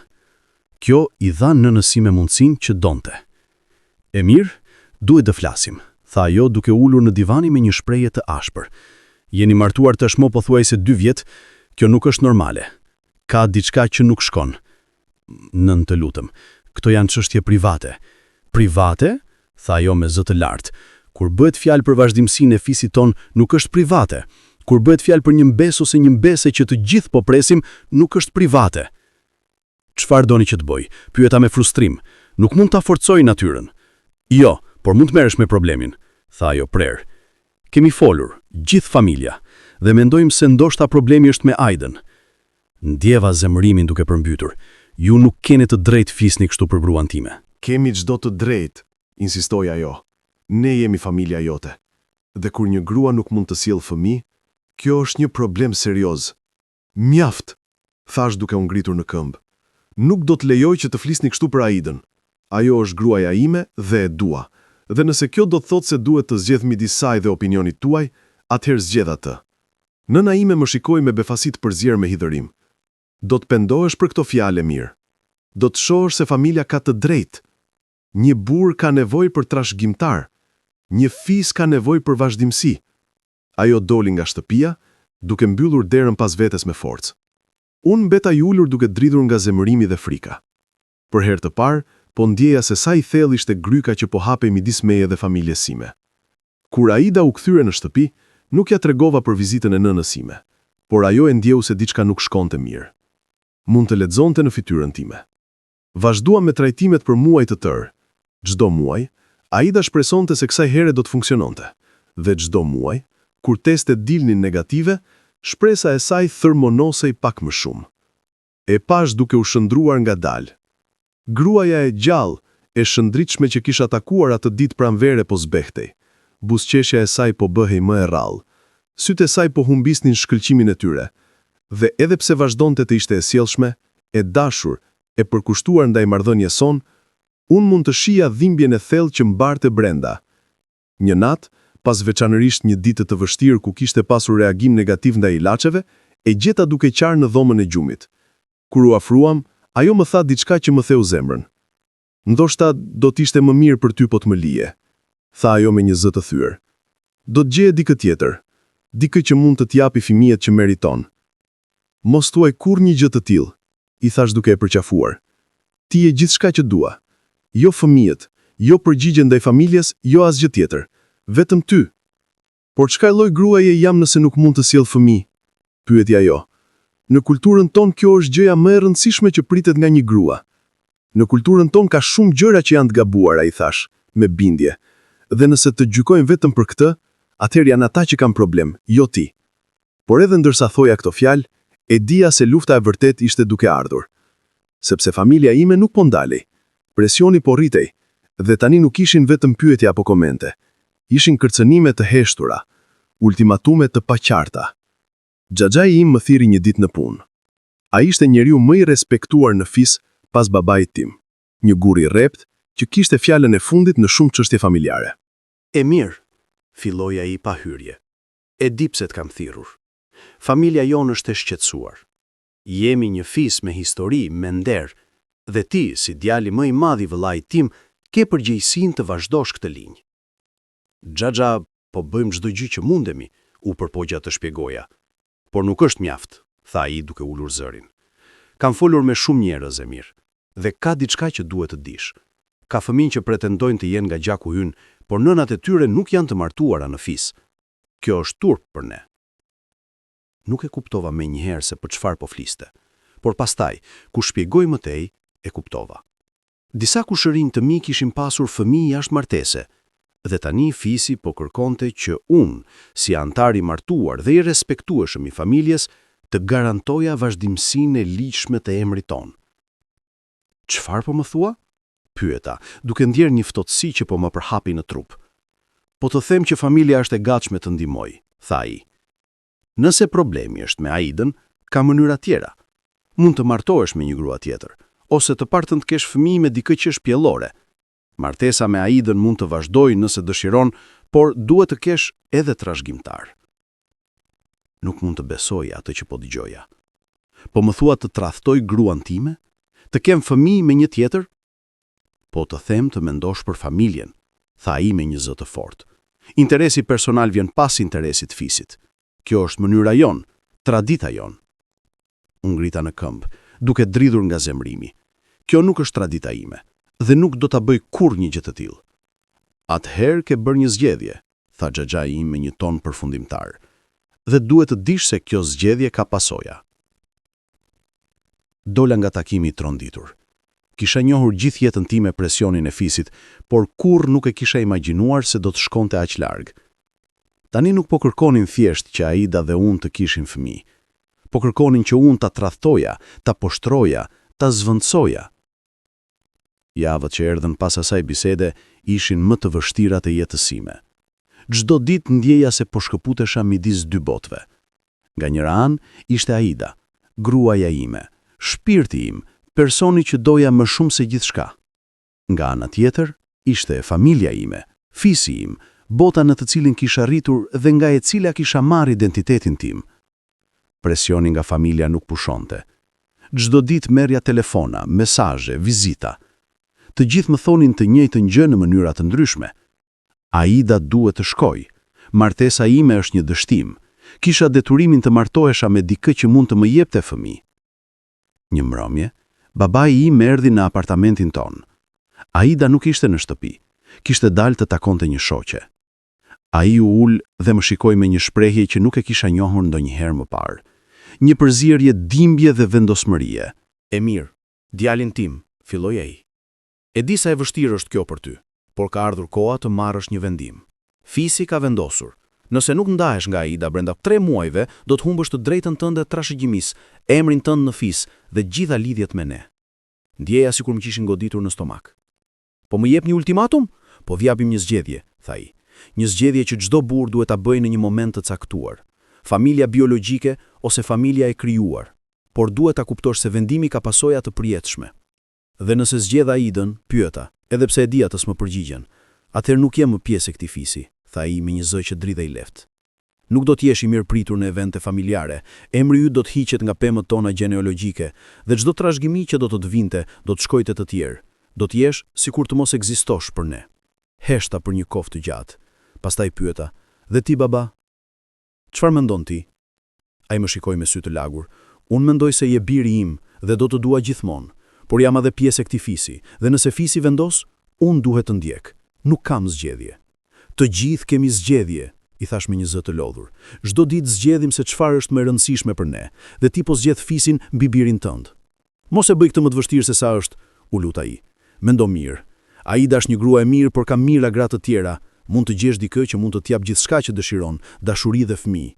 Kjo i dha nënës sime mundësinë që donte. E mirë, duhet të flasim, tha ajo duke ulur në divani me një shprehje të ashpër. Jeni martuar tashmë pothuajse 2 vjet, kjo nuk është normale. Ka diçka që nuk shkon. Nën, të lutem, këto janë çështje private. Private? Tha ajo me zë të lartë. Kur bëhet fjalë për vazhdimsinë e fisit ton, nuk është private. Kur bëhet fjalë për një mbes ose një mbese që të gjithë po presim, nuk është private. Çfarë doni që të bëj? Pyeta me frustrim. Nuk mund ta forcoj natyrën. Jo, por mund të merresh me problemin, tha ajo prerë. Kemi folur, gjithë familja, dhe mendojmë se ndoshta problemi është me Aidën. Ndjeva zemërimin duke përmbytur. Ju nuk keni të drejtë fisni kështu për gruan time. Kemi çdo të drejtë, insistoi ajo. Ne jemi familja jote. Dhe kur një grua nuk mund të sjellë fëmijë, kjo është një problem serioz. Mjaft, thash duke u ngritur në këmbë. Nuk do të lejoj që të flisni kështu për Aidën. Ajo është gruaja ime dhe e dua. Dhe nëse kjo do të thotë se duhet të zgjedh midis saj dhe opinionit tuaj, atëherë zgjedh atë. Nëna ime më shikoi me befasi të përzierë me hidhërim. Do të pendohesh për këto fjalë mirë. Do të shohësh se familja ka të drejtë. Një burr ka nevojë për trashëgimtar. Një fis ka nevojë për vazhdimsi. Ajo doli nga shtëpia, duke mbyllur derën pas vetes me forcë. Unë mbeta i ulur duke dridhur nga zemërimi dhe frika. Për herë të parë, po ndjeja se sa i thellë ishte gryka që po hapej midis meje dhe familjes sime. Kur Aida u kthyre në shtëpi, nuk ja tregova për vizitën e nënës sime, por ajo e ndjeu se diçka nuk shkonte mirë. Mund të lexonte në fytyrën time. Vazhdua me trajtimet për muaj të tërë. Çdo muaj, Aida shpresonte se kësaj here do të funksiononte. Dhe çdo muaj, kur testet dilnin negative, shpresa e saj thërmonosej pak më shumë. E pash duke u shëndruar ngadalë. Gruaja e gjallë, e shëndritshme që kisha takuar atë ditë pranvere po zbehtej. Buzëqeshja e saj po bëhej më e rrallë. Sytë e saj po humbisnin shkëlqimin e tyre. Dhe edhe pse vazhdonte të ishte e sjellshme, e dashur, e përkushtuar ndaj marrëdhënies son, unë mund të shija dhimbjen e thellë që mbarte brenda. Një natë, pas veçanërisht një ditë të vështirë ku kishte pasur reagim negativ ndaj ilaçeve, e gjeta duke qarë në dhomën e gjumit. Kur u afruam, ajo më tha diçka që më theu zemrën. Ndoshta do t'ishte më mirë për ty po të më lije, tha ajo me një zë të thyer. Do të gjeje dikë tjetër, dikë që mund të t'japi fëmijët që meriton. Mos thuaj kurrë gjë të tillë, i thash duke e përqafuar. Ti je gjithçka që dua. Jo fëmijët, jo përgjigje ndaj familjes, jo asgjë tjetër. Vetëm ty. Por çka lloj gruaje jam nëse nuk mund të sjell fëmijë? Pyeti ajo. Në kulturën tonë kjo është gjëja më e rëndësishme që pritet nga një grua. Në kulturën tonë ka shumë gjëra që janë të gabuara, i thash, me bindje. Dhe nëse të gjykojmë vetëm për këtë, atëherë janë ata që kanë problem, jo ti. Por edhe ndërsa thoja këto fjalë, e dija se lufta e vërtet ishte duke ardhur. Sepse familja ime nuk po ndalej. Presioni po rritej, dhe tani nuk ishin vetëm pyetje apo komente. Ishin kërcënime të heshtura, ultimatume të paqarta. Xhaxhai im më thiri një ditë në punë. Ai ishte njeriu më i respektuar në fis pas babait tim. Një gur i rrept që kishte fjalën e fundit në shumë çështje familjare. E mirë, filloi ai pa hyrje. E di pse të kam thirrur. Familja jonë është e shqetësuar. Jemi një fis me histori, me nder, dhe ti, si djali më i madh i vëllait tim, ke përgjegjësinë të vazhdosh këtë linjë. Xhaxha, po bëjmë çdo gjë që mundemi, u përpoqja të shpjegoja. Por nuk është mjaft, tha ai duke ulur zërin. Kam folur me shumë njerëz e mirë, dhe ka diçka që duhet të dish. Ka fëmijë që pretendojnë të jenë nga gjaku ynë, por nënat e tyre nuk janë të martuara në fis. Kjo është turp për ne. Nuk e kuptova menjëherë se për çfarë po fliste, por pastaj, ku shpjegoi më tej, e kuptova. Disa kushërinj të mi kishin pasur fëmijë jashtëmartese, dhe tani fisi po kërkonte që unë, si antar i martuar dhe i respektueshëm i familjes, të garantoja vazhdimsinë e ligjshme të emrit ton. Çfarë po më thua? Pyeta, duke ndjerë një ftohtësi që po më përhapi në trup. Po të them që familja është e gatshme të ndihmoj, tha ai. Nëse problemi është me Aidën, ka mënyra tjera. Mund të martohesh me një grua tjetër, ose të partën të kesh fëmijë me dikë që është pjellore. Martesa me Aidën mund të vazhdojë nëse dëshiron, por duhet të kesh edhe trashëgimtar. Nuk mund të besoj atë që po dëgjoja. Po më thua të tradhtoj gruan time? Të kem fëmijë me një tjetër? Po të them të mendosh për familjen, tha ai me një zë të fortë. Interesi personal vjen pas interesit fisit. Kjo është mënyra jon, tradita jon. Unë ngrita në këmbë, duke dridhur nga zemrimi. Kjo nuk është tradita ime, dhe nuk do ta bëj kurrë një gjë të tillë. Atëherë ke bërë një zgjedhje, tha xhaxhai im me një ton përfundimtar. Dhe duhet të dish se kjo zgjedhje ka pasoja. Dola nga takimi i tronditur. Kisha njohur gjithë jetën time presionin e fisit, por kurrë nuk e kisha imagjinuar se do të shkonte aq larg. Tani nuk po kërkonin thjesht që Aida dhe unë të kishin fëmijë. Po kërkonin që unë ta tradhtoja, ta poshtroja, ta zvendësoja. Javët që erdhën pas asaj bisede ishin më të vështira të jetës sime. Çdo ditë ndjeja se po shkëputesha midis dy botëve. Nga njëra anë ishte Aida, gruaja ime, shpirti im, personi që doja më shumë se gjithçka. Nga ana tjetër ishte familja ime, fisi im, bota në të cilin kisha rritur dhe nga e cila kisha marrë identitetin tim. Presioni nga familja nuk pushonte. Çdo ditë merrja telefona, mesazhe, vizita. Të gjithë më thonin të njëjtën gjë në mënyra të ndryshme. Aida duhet të shkojë. Martesa ime është një dështim. Kisha deturimin të martohesha me dikë që mund të më jepte fëmijë. Një mbrëmje, babai im erdhi në apartamentin ton. Aida nuk ishte në shtëpi. Kishte dalë të takonte një shoqe. Ai u ul dhe më shikoi me një shprehje që nuk e kisha njohur ndonjëherë më parë. Një përzierje dhimbje dhe vendosmërie. E mirë, djalin tim, filloi ai. E di sa e vështirë është kjo për ty, por ka ardhur koha të marrësh një vendim. Fisi ka vendosur. Nëse nuk ndahesh nga Aida brenda 3 muajve, do të humbësh të drejtën tënde trashëgimisë, emrin tënd në fis dhe gjitha lidhjet me ne. Ndjeja sikur më kishin goditur në stomak. Po më jep një ultimatum? Po vjapim një zgjedhje, tha ai. Një zgjedhje që çdo burr duhet ta bëjë në një moment të caktuar. Familja biologjike ose familja e krijuar. Por duhet ta kuptosh se vendimi ka pasoja të përjetshme. Dhe nëse zgjedh Aidën, pyeta, edhe pse e di atë s'më përgjigjen. Atëherë nuk jam më pjesë e këtij fisi, tha ai me një zë që dridhej lehtë. Nuk do të jesh i mirëpritur në evente familjare. Emri yt do të hiqet nga pemët tona gjenealogjike dhe çdo trashëgimi që do të vinte do të shkojë te të tjerë. Do të jesh sikur të mos ekzistosh për ne. Heshta për një kohë të gjatë. Pastaj pyeta, dhe ti baba? Çfarë mendon ti? Ai më shikoi me sy të lagur. Unë mendoj se je biri im dhe do të dua gjithmonë, por jam edhe pjesë e këtij fisi, dhe nëse fisi vendos, unë duhet të ndjek. Nuk kam zgjedhje. Të gjithë kemi zgjedhje, i thash me një zë të lodhur. Çdo ditë zgjedhim se çfarë është më e rëndësishme për ne, dhe ti po zgjedh fisin mbi birin tënd. Mos e bëj këtë më të vështirë se sa është, u lut ai. Mendo mirë. Aida është një grua e mirë, por ka mira gra të tjera, Mund të gjesh dikë që mund të t'jap gjithçka që dëshiron, dashuri dhe fëmijë.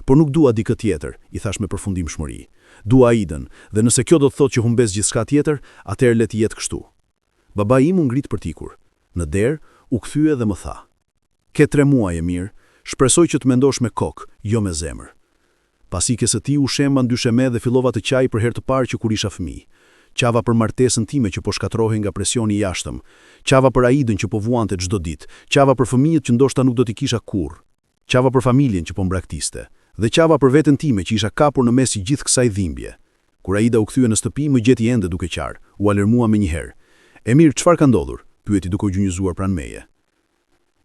Por nuk dua dikë tjetër, i thash me përfundimshmëri. Dua Aidën, dhe nëse kjo do të thotë që humbes gjithçka tjetër, atëherë le të jetë kështu. Babai im u ngrit për tikur. Në derë u kthye dhe më tha: "Ke 3 muaj e mirë, shpresoj që të mendosh me kokë, jo me zemër." Pasi ke së ti u shemba ndyshe dhe fillova të qaj për herë të parë që kur isha fëmijë. Qava për martesën time që po shkatrohej nga presioni i jashtëm, qava për Aidën që po vuante çdo ditë, qava për fëmijët që ndoshta nuk do t'i kisha kurrë, qava për familjen që po mbraktiste, dhe qava për veten time që isha kapur në mes i gjithë kësaj dhimbje. Kur Aida u kthye në shtëpi, më gjeti ende duke qarë, u alarmua menjëherë. "E mirë, çfarë ka ndodhur?" pyeti duke u gjunjëzuar pranë meje.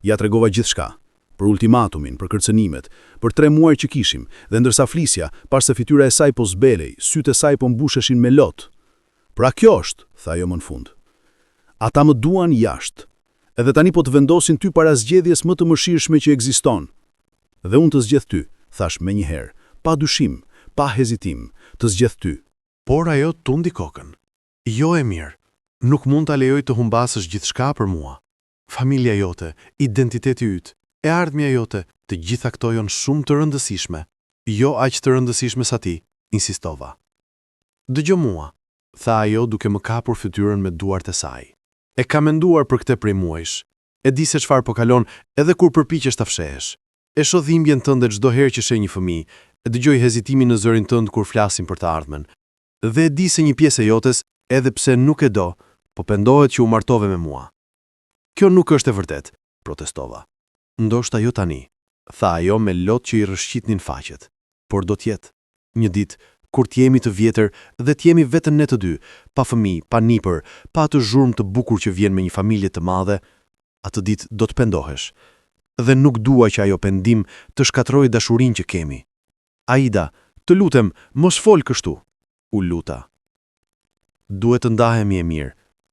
Ja tregova gjithçka, për ultimatumin, për kërcënimet, për 3 muaj që kishim, dhe ndërsa flisja, pas se fytyra e saj po zbelej, sytë e saj po mbusheshin me lot. "Pra kjo është", tha ajo më në fund. "Ata më duan jashtë, edhe tani po të vendosin ty para zgjedhjes më të mëshirshme që ekziston. Dhe unë të zgjedh ty", thash menjëherë, pa dyshim, pa hezitim, "të zgjedh ty." Por ajo tundi kokën. "Jo e mirë, nuk mund ta lejoj të humbasësh gjithçka për mua. Familja jote, identiteti yt, e ardhmja jote, të gjitha këto janë shumë të rëndësishme. Jo aq të rëndësishme sa ti", insistova. "Dëgjoj mua", tha ajo duke më kapur fytyrën me duart e saj. "E kam menduar për këtë prej muajsh. E di se çfarë po kalon edhe kur përpiqesh ta fshehesh. E shoh dhimbjen tënde çdo herë që sheh një fëmijë, e dëgjoj hezitimin në zërin tënd kur flasim për të ardhmen. Dhe e di se një pjesë e jotes, edhe pse nuk e do, po pendohet që u martove me mua." "Kjo nuk është e vërtet", protestova. "Ndoshta jo tani", tha ajo me lot që i rrëshqitnin faqet. "Por do t'jetë. Një ditë, kur t'jemi të vjetër dhe t'jemi vetëm ne të dy, pa fëmijë, pa nipër, pa atë zhurmë të bukur që vjen me një familje të madhe, atë ditë do të pendohesh. Dhe nuk dua që ajo pendim të shkatrojë dashurinë që kemi. Aida, të lutem, mos fol kështu", u luta. "Duhet të ndahemi e mirë",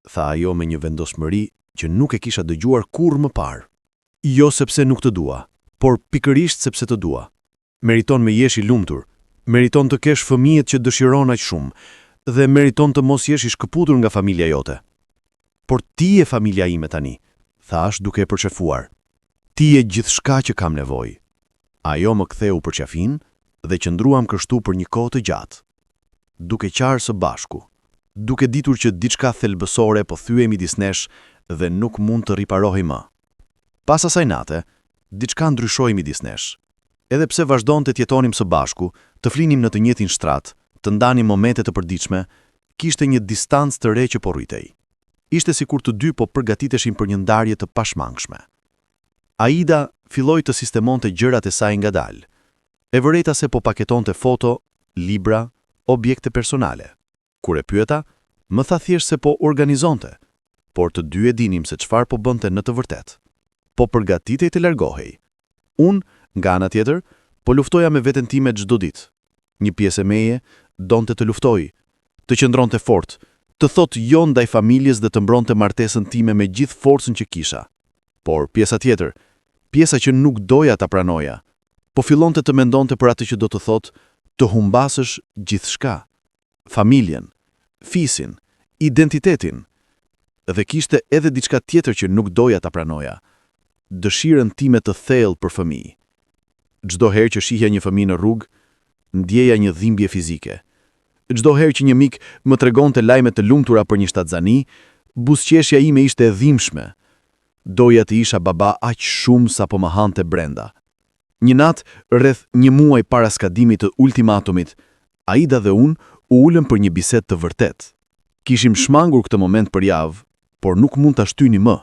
tha ajo me një vendosmëri që nuk e kisha dëgjuar kurrë më parë. "Jo sepse nuk të dua, por pikërisht sepse të dua. Meriton me jesh i lumtur, meriton të kesh fëmijët që dëshiron aq shumë, dhe meriton të mos jesh i shkëputur nga familja jote. Por ti je familja ime tani", thash duke e përqafuar. "Ti je gjithçka që kam nevojë." Ajo më ktheu përqafin dhe qëndruam kështu për një kohë të gjatë, duke qarë së bashku, duke ditur që diçka thelbësore po thyej midis nesh dhe nuk mund të riparohej më. Pas asaj nate, diçka ndryshoi midis nesh. Edhe pse vazhdonte të jetonim së bashku, të flinim në të njëjtin shtrat, të ndanim momente të përditshme, kishte një distancë të re që po rritej. Ishte sikur të dy po përgatiteshin për një ndarje të pashmangshme. Aida filloi të sistemonte gjërat e saj ngadalë. E vërejta se po paketonte foto, libra, objekte personale. Kur e pyeta, më tha thjesht se po organizonte, por të dy e dinim se çfarë po bënte në të vërtetë. Po përgatitej të largohej. Unë, nga ana tjetër, po luftoja me veten time çdo ditë. Një pjesë e meje donte të luftoj, të qëndronte fort, të thotë jo ndaj familjes dhe të mbronte martesën time me gjithë forcën që kisha. Por pjesa tjetër, pjesa që nuk doja ta pranoja, po fillonte të mendonte për atë që do të thotë të humbasësh gjithçka. Familjen, fisin, identitetin. Dhe kishte edhe diçka tjetër që nuk doja ta pranoja. Dëshirën time të thellë për fëmijë. Çdo herë që shihja një fëmijë në rrugë, ndjeja një dhimbje fizike. Çdo herë që një mik më tregonte lajme të lumtura për një shtatzani, buzëqeshja ime ishte e dhimbshme. Doja të isha baba aq shumë sa po më hante brenda. Një natë, rreth një muaj para skadimit të ultimatumit, Aida dhe unë u ulëm për një bisedë të vërtetë. Kishim shmangur këtë moment për javë, por nuk mund ta shtyni më.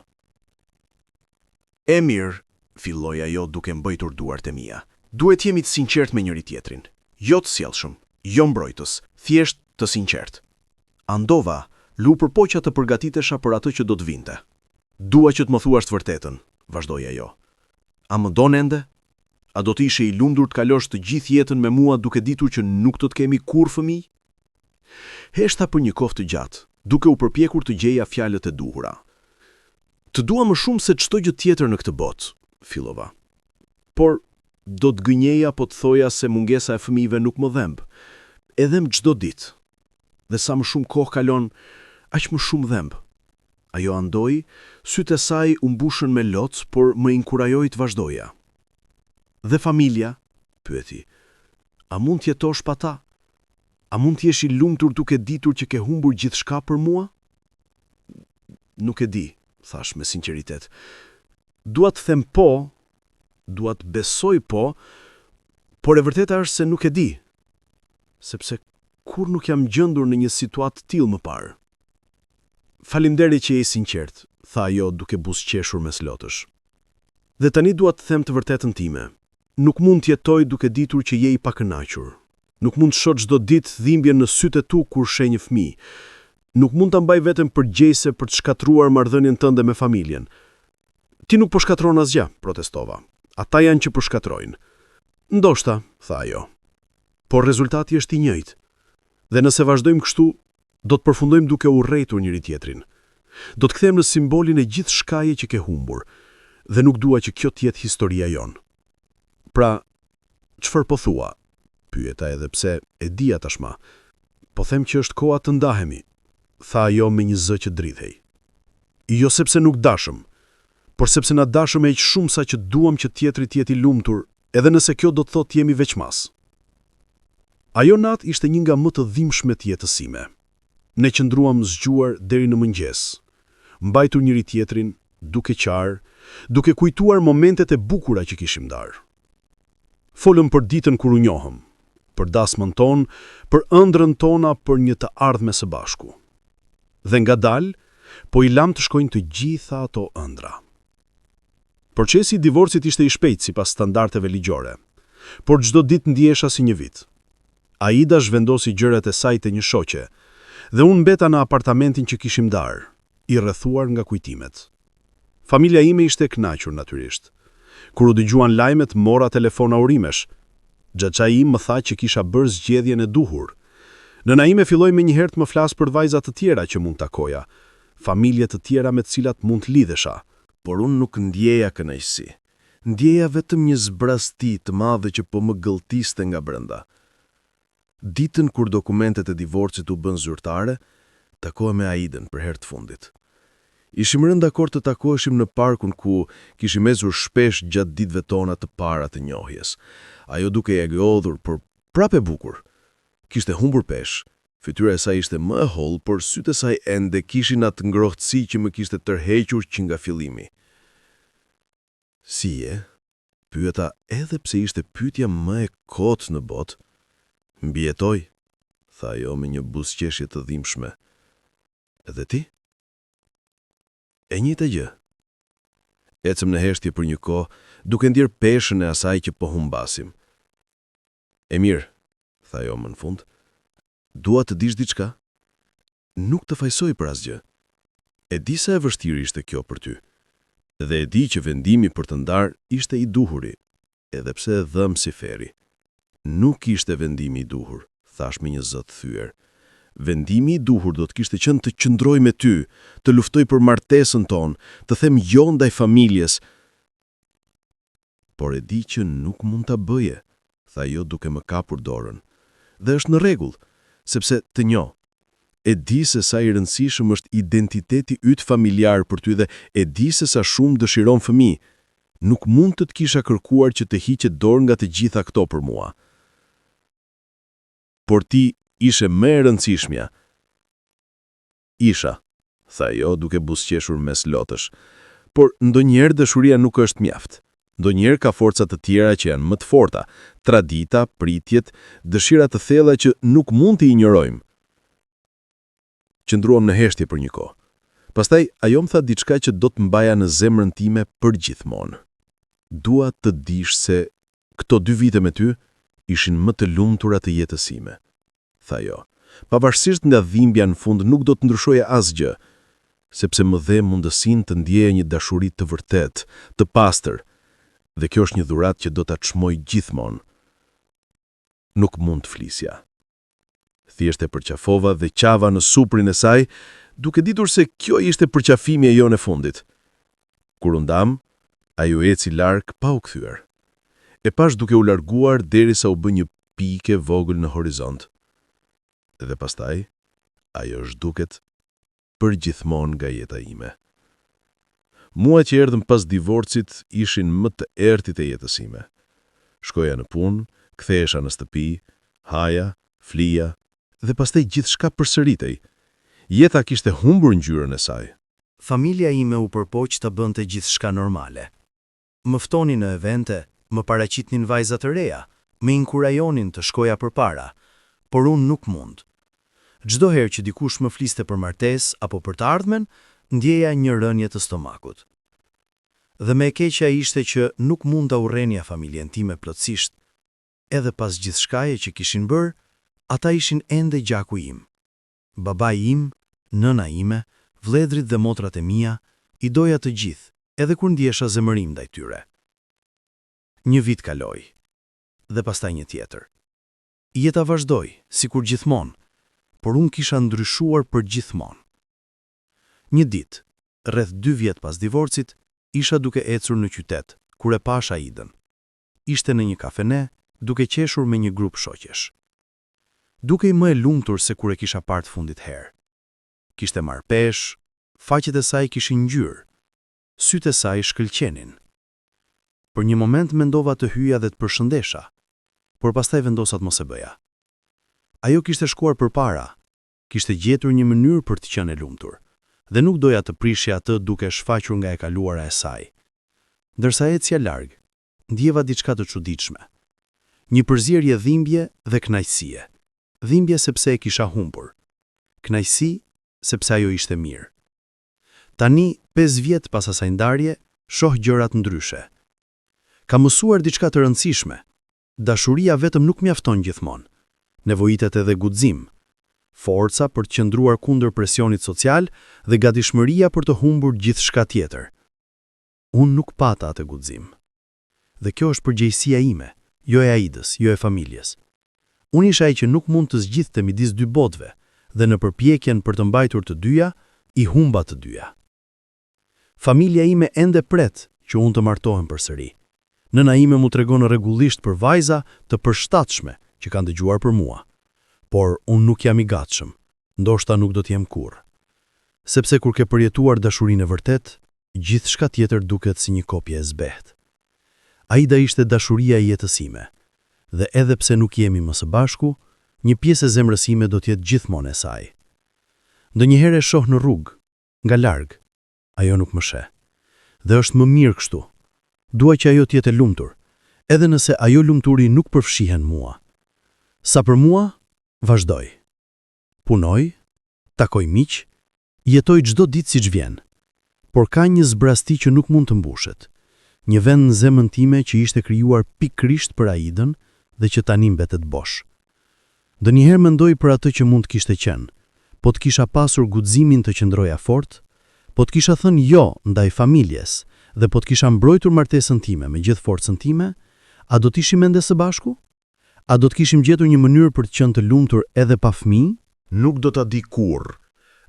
"E mirë", filloi ajo duke mbajtur duart e mia. "Duhet jemi të sinqert me njëri tjetrin. Jo të sjellshëm, jo mbrojtës, thjesht të sinqert." Andova, lu përpoqja të përgatitesha për atë që do të vinte. "Dua që të më thuash të vërtetën", vazhdoi ajo. "A më don ende? A do të ishe i lumtur të kalosh të gjithë jetën me mua duke ditur që nuk do të kemi kurrë fëmijë?" Heshta për një kohë të gjatë, duke u përpjekur të gjeja fjalët e duhura. "Të dua më shumë se çdo gjë tjetër në këtë botë", fillova. "Por do të gënjeja po të thoja se mungesa e fëmijëve nuk më dhemb. E dhem çdo ditë. Dhe sa më shumë kohë kalon, aq më shumë dhemb." Ajo andoi, sytë e saj u mbushën me lotës, por më inkurajoi të vazhdoja. Dhe familja, pyeti, a mund të jetosh pa ta? A mund të jesh i lumtur duke ditur që ke humbur gjithçka për mua? Nuk e di, thash me sinqeritet. Dua të them po, dua të besoj po, por e vërteta është se nuk e di, sepse kur nuk jam gjendur në një situatë të tillë më parë. Faleminderit që je i sinqert, tha ajo duke buzëqeshur mes lotësh. Dhe tani dua të them të vërtetën time. Nuk mund të jetoj duke ditur që je i pakënaqur. Nuk mund të shoh çdo ditë dhimbje në sytë e tu kur sheh një fëmijë. Nuk mund ta mbaj veten përgjegjëse për të shkatruar marrëdhënien tënde me familjen. Ti nuk po shkatron asgjë, protestova. Ata janë që po shkatrojnë. Ndoshta, tha ajo. Por rezultati është i njëjtë. Dhe nëse vazhdojmë kështu, do të përfundojmë duke urrëtur njëri tjetrin. Do të kthehemi në simbolin e gjithë shkaje që ke humbur, dhe nuk dua që kjo të jetë historia jonë. Pra, çfarë po thua? Pyeta edhe pse e dija tashmë. Po them që është koha të ndahemi, tha ajo me një zë që dridhej. Jo sepse nuk dashëm, por sepse na dashëm aq shumë sa që duam që tjetri të jetë i lumtur, edhe nëse kjo do të thotë jemi veçmas. Ajo natë ishte një nga më të dhimbshmet jetës sime. Ne qëndruam zgjuar deri në mëngjes, mbajtur njëri tjetrin, duke qarë, duke kujtuar momentet e bukura që kishim ndarë. Folëm për ditën kur u njohëm, për dasmën tonë, për ëndrrën tona për një të ardhme së bashku. Dhe ngadalë, po i lam të shkojnë të gjitha ato ëndra. Procesi i divorcit ishte i shpejtë sipas standardeve ligjore, por çdo ditë ndjehesha si një vit. Aida zhvendosi gjërat e saj te një shoqe, dhe unë mbeta në apartamentin që kishim ndarë, i rrethuar nga kujtimet. Familja ime ishte e kënaqur natyrisht. Kur u dëgjuan lajmet, mora telefona urimesh. Xhaxhai im më tha që kisha bërë zgjedhjen e duhur. Nëna ime filloi menjëherë të më flas për vajza të tjera që mund takoja, familje të tjera me të cilat mund të lidhesha, por unë nuk ndjeja kënaqësi. Ndjeja vetëm një zbrasti të madhe që po më gëlltiste nga brenda. Ditën kur dokumentet e divorcit u bën zyrtare, takoha me Aidën për herë të fundit. Ishim rënë dakord të takoheshim në parkun ku kishim ecur shpesh gjatë ditëve tona të para të njohjes. Ajo duke e godhur, por prapë e bukur. Kishte humbur pesh, fytyra e saj ishte më e hollë, por sytë e saj ende kishin atë ngrohtësi që më kishte tërhequr që nga fillimi. Si je? Pyeta edhe pse ishte pyetja më e kotë në botë. Mbijetoj, tha ajo me një buzëqeshje të dhimbshme. Edhe ti? E njëjta gjë. Ecëm në heshtje për një kohë, duke ndier peshën e asaj që po humbasim. E mirë, tha ajo më në fund. Dua të dish diçka? Nuk të fajsoj për asgjë. E di sa e vështirë ishte kjo për ty. Dhe e di që vendimi për të ndarë ishte i duhuri, edhe pse e dhëm si feri. Nuk ishte vendimi i duhur, thash me një zë të thyer. Vendimi i duhur do të kishte qenë të qëndroj me ty, të luftoj për martesën tonë, të them jo ndaj familjes. Por e di që nuk mund ta bëje, tha ajo duke më kapur dorën. Dhe është në rregull, sepse të njoh. E di se sa i rëndësishëm është identiteti yt familjar për ty dhe e di se sa shumë dëshiron fëmijë. Nuk mund të kisha kërkuar që të hiqe dorë nga të gjitha këto për mua. Por ti ishe më e rëndësishmja. Isha, tha ajo duke buzëqeshur mes lotësh. Por ndonjëherë dashuria nuk është mjaft. Ndonjëherë ka forca të tjera që janë më të forta, tradita, pritjet, dëshira të thella që nuk mund të injorojmë. Qëndruam në heshtje për një kohë. Pastaj ajo më tha diçka që do të mbaja në zemrën time për gjithmonë. Dua të dish se këto 2 vite me ty ishin më të lumtura të jetës sime, tha ajo. Pavarësisht nga dhimbja në fund nuk do të ndryshoje asgjë, sepse më dhe mundësinë të ndjeja një dashuri të vërtetë, të pastër, dhe kjo është një dhuratë që do ta çmoj gjithmonë. Nuk mund të flisja. Thjesht e përqafova dhe qava në suprin e saj, duke ditur se kjo ishte përqafimi e jonë e fundit. Kur u ndam, ajo eci larg pa u kthyer. E pash duke u larguar derisa u bë një pikë vogël në horizont. Dhe pastaj, ajo zhduket për gjithmonë nga jeta ime. Muajt që erdhën pas divorcit ishin më të errëtit e jetës ime. Shkoja në punë, kthehesha në shtëpi, haja, flija dhe pastaj gjithçka përsëritej. Jeta kishte humbur ngjyrën e saj. Familja ime u përpoq të bënte gjithçka normale. Më ftonin në evente, më paraqitnin vajza të reja, më inkurajonin të shkoja përpara, por unë nuk mund. Çdo herë që dikush më fliste për martesë apo për të ardhmen, ndjeja një rënje të stomakut. Dhe më e keqja ishte që nuk mund ta urrënia familjen time plotësisht. Edhe pas gjithçkaje që kishin bërë, ata ishin ende gjaku im. Babai im, nëna ime, vëllezërit dhe motrat e mia, i doja të gjithë, edhe kur ndjesha zemërim ndaj tyre. Një vit kaloi, dhe pastaj një tjetër. Jeta vazhdoi, sikur gjithmonë, por unë kisha ndryshuar për gjithmonë. Një ditë, rreth 2 vjet pas divorcit, isha duke ecur në qytet, kur e pasha Aidën. Ishte në një kafene, duke qeshur me një grup shoqesh. Dukej më e lumtur se kur e kisha parë fundit herë. Kishte marrë peshë, faqet e saj kishin ngjyrë, sytë e saj shkëlqenin. Për një moment mendova të hyja dhe të përshëndesha, por pastaj vendosa të mos e bëja. Ajo kishte shkuar përpara, kishte gjetur një mënyrë për të qenë e lumtur, dhe nuk doja të prishja atë duke shfaqur nga e kaluara e saj. Ndërsa ecja larg, ndjeva diçka të çuditshme. Një përzierje dhimbje dhe kënaqësie. Dhimbje sepse e kisha humbur. Kënaqësi sepse ajo ishte mirë. Tani, 5 vjet pas asaj ndarje, shoh gjërat ndryshe. Kam mësuar diçka të rëndësishme. Dashuria vetëm nuk mjafton gjithmonë. Nevojitet edhe guxim, forca për të qëndruar kundër presionit social dhe gatishmëria për të humbur gjithçka tjetër. Unë nuk pata atë guxim. Dhe kjo është përgjegjësia ime, jo e Aidës, jo e familjes. Unë isha ai që nuk mund të zgjidhte midis dy botëve, dhe në përpjekjen për të mbajtur të dyja, i humba të dyja. Familja ime ende pret që unë të martohem përsëri. Nëna ime mu tregon rregullisht për vajza të përshtatshme që kanë dëgjuar për mua. Por unë nuk jam i gatshëm, ndoshta nuk do t'jem kurrë. Sepse kur ke përjetuar dashurinë e vërtet, gjithçka tjetër duket si një kopje e zbehtë. Aida ishte dashuria e jetës ime, dhe edhe pse nuk jemi më së bashku, një pjesë e zemrës ime do t'jetë gjithmonë e saj. Ndonjëherë e shoh në rrugë, nga larg, ajo nuk më sheh. Dhe është më mirë kështu. Dua që ajo t'jetë e lumtur, edhe nëse ajo lumturi nuk përfshihen mua. Sa për mua, vazhdoj. Punoj, takoj miq, jetoj çdo ditë siç vjen. Por ka një zbrasti që nuk mund të mbushet. Një vend në zemrën time që ishte krijuar pikërisht për Aidën dhe që tani mbetet bosh. Ndonjëherë mendoj për atë që mund të kishte qenë. Po të kisha pasur guximin të qëndroja fort, po të kisha thënë jo ndaj familjes dhe po të kisha mbrojtur martesën time me gjithë forcën time, a do të ishim ende së bashku? A do të kishim gjetur një mënyrë për të qenë të lumtur edhe pa fëmijë? Nuk do ta di kurrë,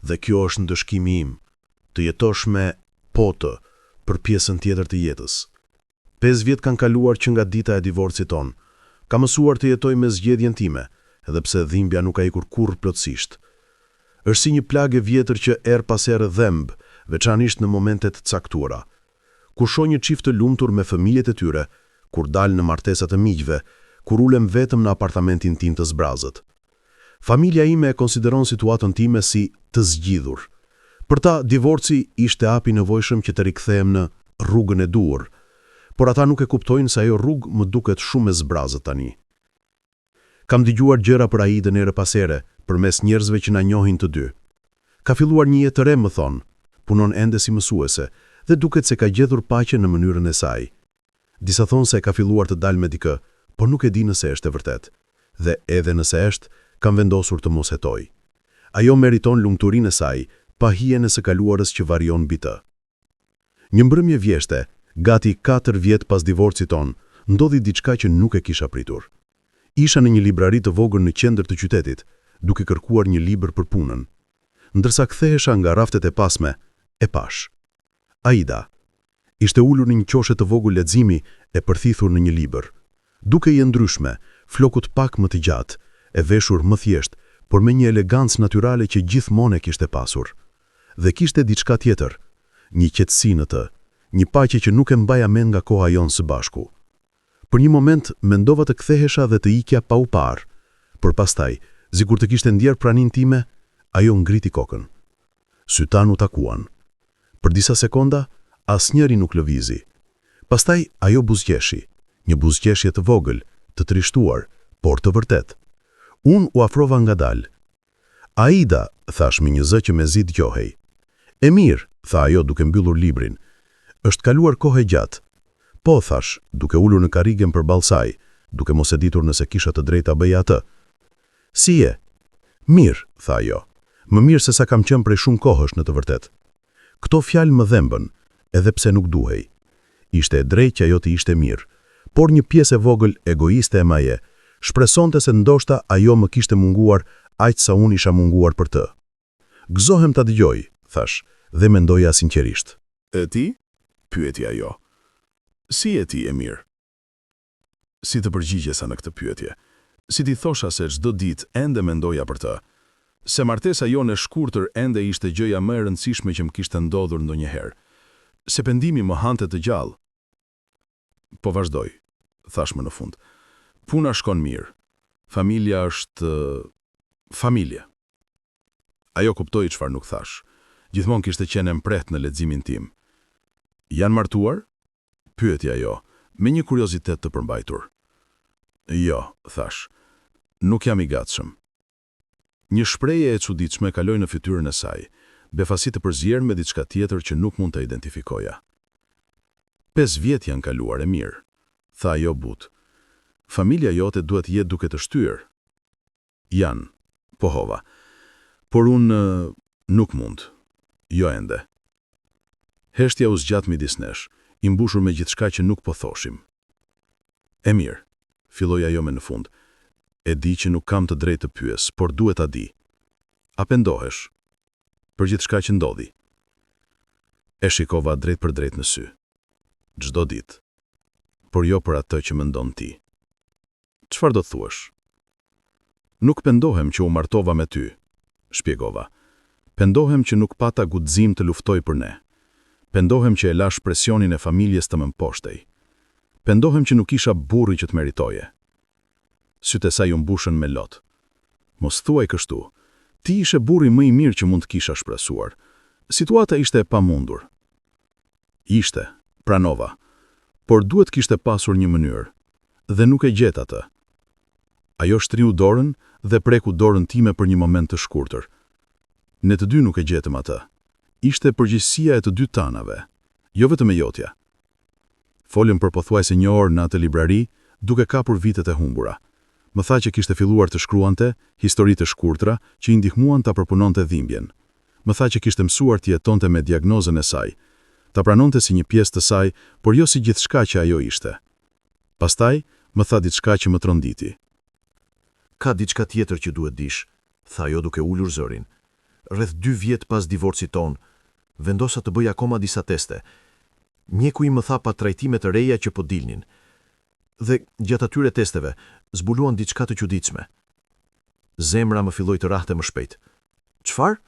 dhe kjo është ndëshkimi im, të jetosh me potë për pjesën tjetër të jetës. 5 vjet kanë kaluar që nga dita e divorcit ton. Kam mësuar të jetoj me zgjedhjen time, edhe pse dhimbja nuk ka ikur kurrë plotësisht. Është si një plagë vjetër që erë pas erë dhemb, veçanërisht në momentet të caktuara. Kur shoh një çift të lumtur me familjet e tyre, kur dalë në martesat e miqve, kur ulem vetëm në apartamentin tim të zbrazët. Familja ime e konsideron situatën time si të zgjidhur. Për ta, divorci ishte hapi i nevojshëm që të rikthehem në rrugën e duhur, por ata nuk e kuptojnë se ajo rrugë më duket shumë e zbrazët tani. Kam dëgjuar gjëra për Aidën erë pas ere, përmes njerëzve që na njohin të dy. Ka filluar një jetë të re, më thon, punon ende si mësuese dhe duket se ka gjetur paqen në mënyrën e saj. Disa thonë se ka filluar të dalë me dikë, por nuk e di nëse është e vërtet. Dhe edhe nëse është, kam vendosur të mos hetoj. Ajo meriton lumturinë e saj, pa hijen e së kaluarës që varion mbi të. Një mbrëmje vjeshte, gati 4 vjet pas divorcit ton, ndodhi diçka që nuk e kisha pritur. Isha në një librari të vogël në qendër të qytetit, duke kërkuar një libër për punën. Ndërsa kthehesha nga raftet e pasme, e pash. Aida ishte ulur në një qoshe të vogël leximi e përthithur në një libër. Duke i ndryshme, flokut pak më të gjatë, e veshur më thjesht, por me një elegancë natyrale që gjithmonë e kishte pasur. dhe kishte diçka tjetër, një qetësi në të, një paqe që nuk e mbaja mend nga koha jonë së bashku. Për një moment mendova të kthehesha dhe të ikja pa u parë, por pastaj, sikur të kishte ndjer pranin time, ajo ngriti kokën. Sytan u takuan. Për disa sekonda, asnjëri nuk lëvizi. Pastaj ajo buzëqeshi, një buzëqeshje të vogël, të trishtuar, por të vërtet. Unë u afrova ngadalë. Aida, thash me një zë që me zi dëgjohej. E mirë, tha ajo duke mbyllur librin. Është kaluar kohë e gjatë. Po, thash, duke ulur në karrigen përballë saj, duke mos e ditur nëse kisha të drejta bëja atë. Si je? Mirë, tha ajo. Më mirë se sa kam qenë prej shumë kohësh në të vërtet. Këto fjalë më dhembën, edhe pse nuk duhej. Ishte e drejtë që ajo të ishte mirë, por një pjesë e vogël egoiste e maje shpresonte se ndoshta ajo më kishte munguar aq sa unë isha munguar për të. Gëzohem ta dëgjoj, thash, dhe mendoja sinqerisht. E ti? Pyeti ajo. Si e ti, Emir? Si të përgjigjesa në këtë pyetje? Si ti thosha se çdo ditë ende mendoja për të? Se martesa jonë e shkurtër ende ishte gjëja më e rëndësishme që më kishte ndodhur ndonjëherë. Se pendimi më hante të gjallë. Po vazhdoj, thash më në fund. Puna shkon mirë. Familja është familje. Ajo kuptoi çfarë nuk thash. Gjithmonë kishte qenë e mprehtë në leximin tim. Janë martuar? Pyeti ajo, me një kuriozitet të përmbajtur. Jo, thash. Nuk jam i gatshëm. Një shprehje e çuditshme kaloi në fytyrën e saj, befasi të përzierë me diçka tjetër që nuk mund të identifikoja. 5 vjet janë kaluar e mirë, tha ajo but. Familja jote duhet jetë duke të shtyrë. Janë, pohova. Por unë nuk mund. Jo ende. Heshtja u zgjat midis nesh, i mbushur me gjithçka që nuk po thoshim. E mirë, filloi ajo me në fund. E di që nuk kam të drejtë të pyes, por duhet ta di. A pendohesh për gjithçka që ndodhi? E shikova drejt për drejt në sy. Çdo ditë. Por jo për atë që mendon ti. Çfarë do të thuash? Nuk pendohem që u martova me ty, shpjegova. Pendohem që nuk pata guxim të luftoj për ne. Pendohem që e lash presionin e familjes të më mposhtej. Pendohem që nuk isha burri që të meritoje. Sytë e saj u mbushën me lot. Mos thuaj kështu. Ti ishe burri më i mirë që mund të kisha shpresuar. Situata ishte e pamundur. Ishte, pranova. Por duhet kishte pasur një mënyrë. Dhe nuk e gjet atë. Ajo shtriu dorën dhe preku dorën time për një moment të shkurtër. Ne të dy nuk e gjetëm atë. Ishte përgjegjësia e të dy tanave, jo vetëm e jotja. Folëm për pothuajse një orë në atë librari, duke kapur vitet e humbura. Më tha që kishte filluar të shkruante histori të shkurtra që i ndihmuan ta përpunonte dhimbjen. Më tha që kishte mësuar të jetonte me diagnozën e saj, ta pranonte si një pjesë të saj, por jo si gjithçka që ajo ishte. Pastaj, më tha diçka që më tronditi. Ka diçka tjetër që duhet dish, tha ajo duke ulur zërin. Rreth 2 vjet pas divorcit ton, vendosa të bëj akoma disa teste. Mjeku i më tha pa trajtime të reja që po dilnin. Dhe gjatë atyre testeve, zbuluan diçka të çuditshme. Zemra më filloi të rrahte më shpejt. Çfarë?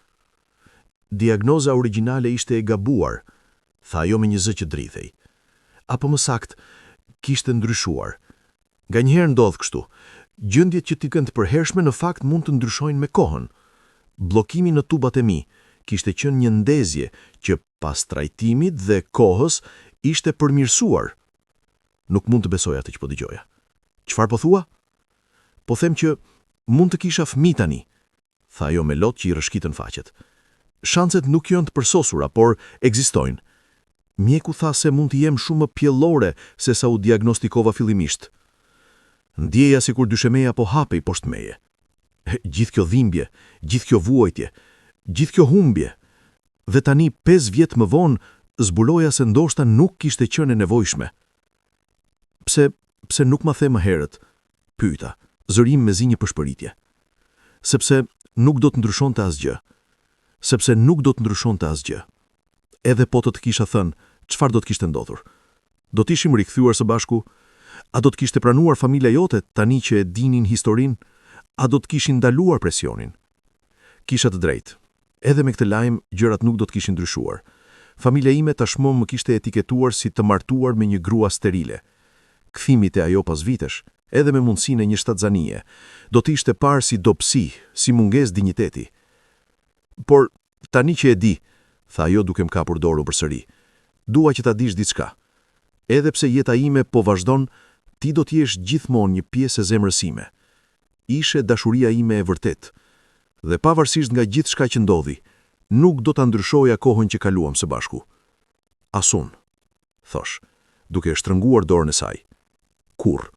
Diagnoza origjinale ishte e gabuar, tha ajo me një zë që drithej. Apo më sakt, kishte ndryshuar. Nganjëherë ndodh kështu. Gjendjet që ti kanë të përhershme në fakt mund të ndryshojnë me kohën. Bllokimi në tubat e mi kishte qenë një ndezje që pas trajtimit dhe kohës ishte përmirësuar. Nuk mund të besoj atë që po dëgjoja. Çfarë po thua? Po them që mund të kisha fëmijë tani, tha ajo me lot që i rrëshqitën faqet. Shanset nuk janë të përsosura, por ekzistojnë. Mjeku tha se mund të jem shumë më pjellore se sa u diagnostikova fillimisht. Ndjeja sikur dyshemeja po hapej poshtë meje. Gjithë kjo dhimbje, gjithë kjo vuajtje, gjithë kjo humbje. Dhe tani 5 vjet më vonë zbuloja se ndoshta nuk kishte qenë e nevojshme. Pse nuk ma the më herët? Pyeta, zërim me zi një përshpëritje. Sepse nuk do të ndryshonte asgjë. Sepse nuk do të ndryshonte asgjë. Edhe po të kisha thënë, çfarë do të kishte ndodhur? Do të ishim rikthyer së bashku? A do të kishte pranuar familja jote tani që e dinin historinë? A do të kishin ndaluar presionin? Kisha të drejtë. Edhe me këtë lajm, gjërat nuk do të kishin ndryshuar. Familja ime tashmë më kishte etiketuar si të martuar me një grua sterile. Kthimi te ajo pas vitesh, edhe me mundësinë e një shtatzanie, do të ishte parë si dobësi, si mungesë dinjiteti. Por tani që e di, tha ajo duke më kapur dorën përsëri, dua që ta dish diçka. Edhe pse jeta ime po vazhdon, ti do të jesh gjithmonë një pjesë e zemrës sime. Ishe dashuria ime e vërtet. Dhe pavarësisht nga gjithçka që ndodhi, nuk do ta ndryshoja kohën që kaluam së bashku. Asun, thosh, duke shtrënguar dorën e saj. Kur?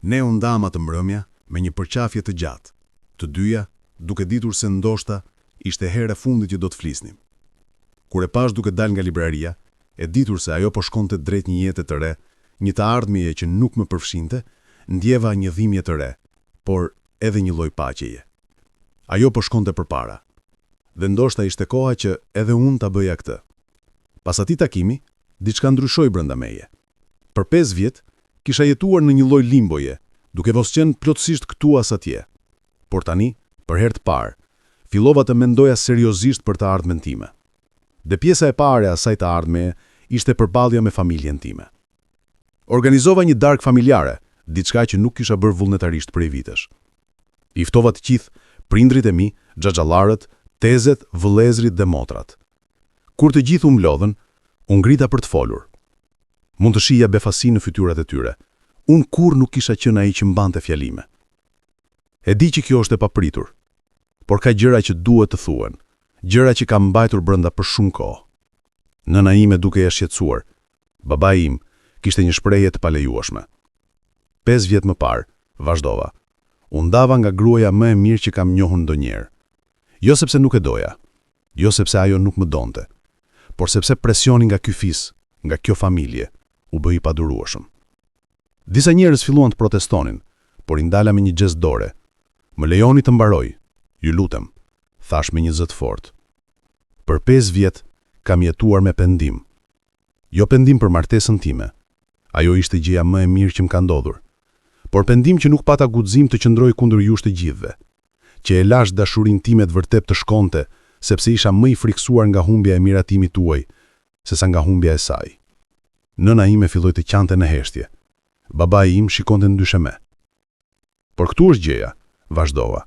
Ne u ndam atë mbrëmje me një përqafje të gjatë. Të dyja, duke ditur se ndoshta ishte hera e fundit që do të flisnim. Kur e pash duke dal nga libraria, e ditur se ajo po shkonte drejt një jete të re, një të ardhmjeje që nuk më përfshinte, ndjeva një dhimbje të re, por edhe një lloj paqeje. Ajo po shkonte përpara. Dhe ndoshta ishte koha që edhe unë ta bëja këtë. Pas atij takimi, diçka ndryshoi brenda meje. Për 5 vjet kisha jetuar në një lloj limboje, duke mos qenë plotësisht këtu as atje. Por tani, për herë të parë, fillova të mendoja seriozisht për të ardhmen time. Dhe pjesa e parë e asaj të ardhmeje ishte përballja me familjen time. Organizova një darkë familjare, diçka që nuk kisha bërë vullnetarisht prej vitesh. I ftova të gjithë, prindrit e mi, xhaxhallarët, tezet, vëllezrit dhe motrat. Kur të gjithë u mlodhen, u ngrita për të folur. Mund të shija befasi në fytyrat e tyre. Unë kur nuk kisha qenë ai që mbante fjalime. E di që kjo është e papritur, por ka gjëra që duhet të thuhen, gjëra që kam mbajtur brenda për shumë kohë. Nëna ime duke e shqetësuar, babai im kishte një shprehje të palejueshme. 5 vjet më parë, vazhdova, u ndava nga gruaja më e mirë që kam njohur ndonjëherë. Jo sepse nuk e doja, jo sepse ajo nuk më donte, por sepse presioni nga ky fis, nga kjo familje, u bë i padurueshëm. Disa njerëz filluan të protestonin, por i ndala me një gest dore. Më lejoni të mbaroj, ju lutem, thash me një zë të fortë. Për 5 vjet kam jetuar me pendim. Jo pendim për martesën time. Ajo ishte gjëja më e mirë që më ka ndodhur. Por pendim që nuk pata guxim të qëndroj kundër jush të gjithëve. Që e lash dashurinë time të vërtet të shkonte, sepse isha më i friksuar nga humbja e miratimit tuaj, sesa nga humbja e saj. Nëna ime filloi të qante në heshtje. Babai im shikonte ndryshe me. Por këtu është gjëja, vazhdova.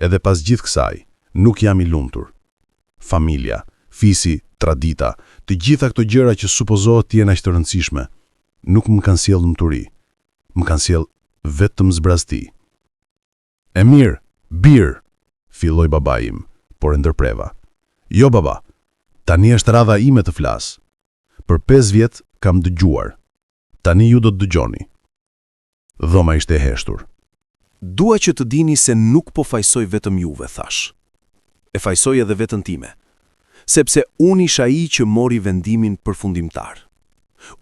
Edhe pas gjithë kësaj, nuk jam i lumtur. Familja, fisi, tradita, të gjitha këto gjëra që supozohet të jenë aq të rëndësishme, nuk më kanë sjellë lumturi. Më kanë sjellë vetëm zbrazti. E mirë, bir, filloi babai im, por e ndërpreva. Jo baba, tani është radha ime të flas. Për 5 vjet kam dëgjuar. Tani ju do të dëgjoni. Dhoma ishte e heshtur. Dua që të dini se nuk po fajsoj vetëm juve, thash. E fajsoj edhe veten time. Sepse unë isha ai që mori vendimin përfundimtar.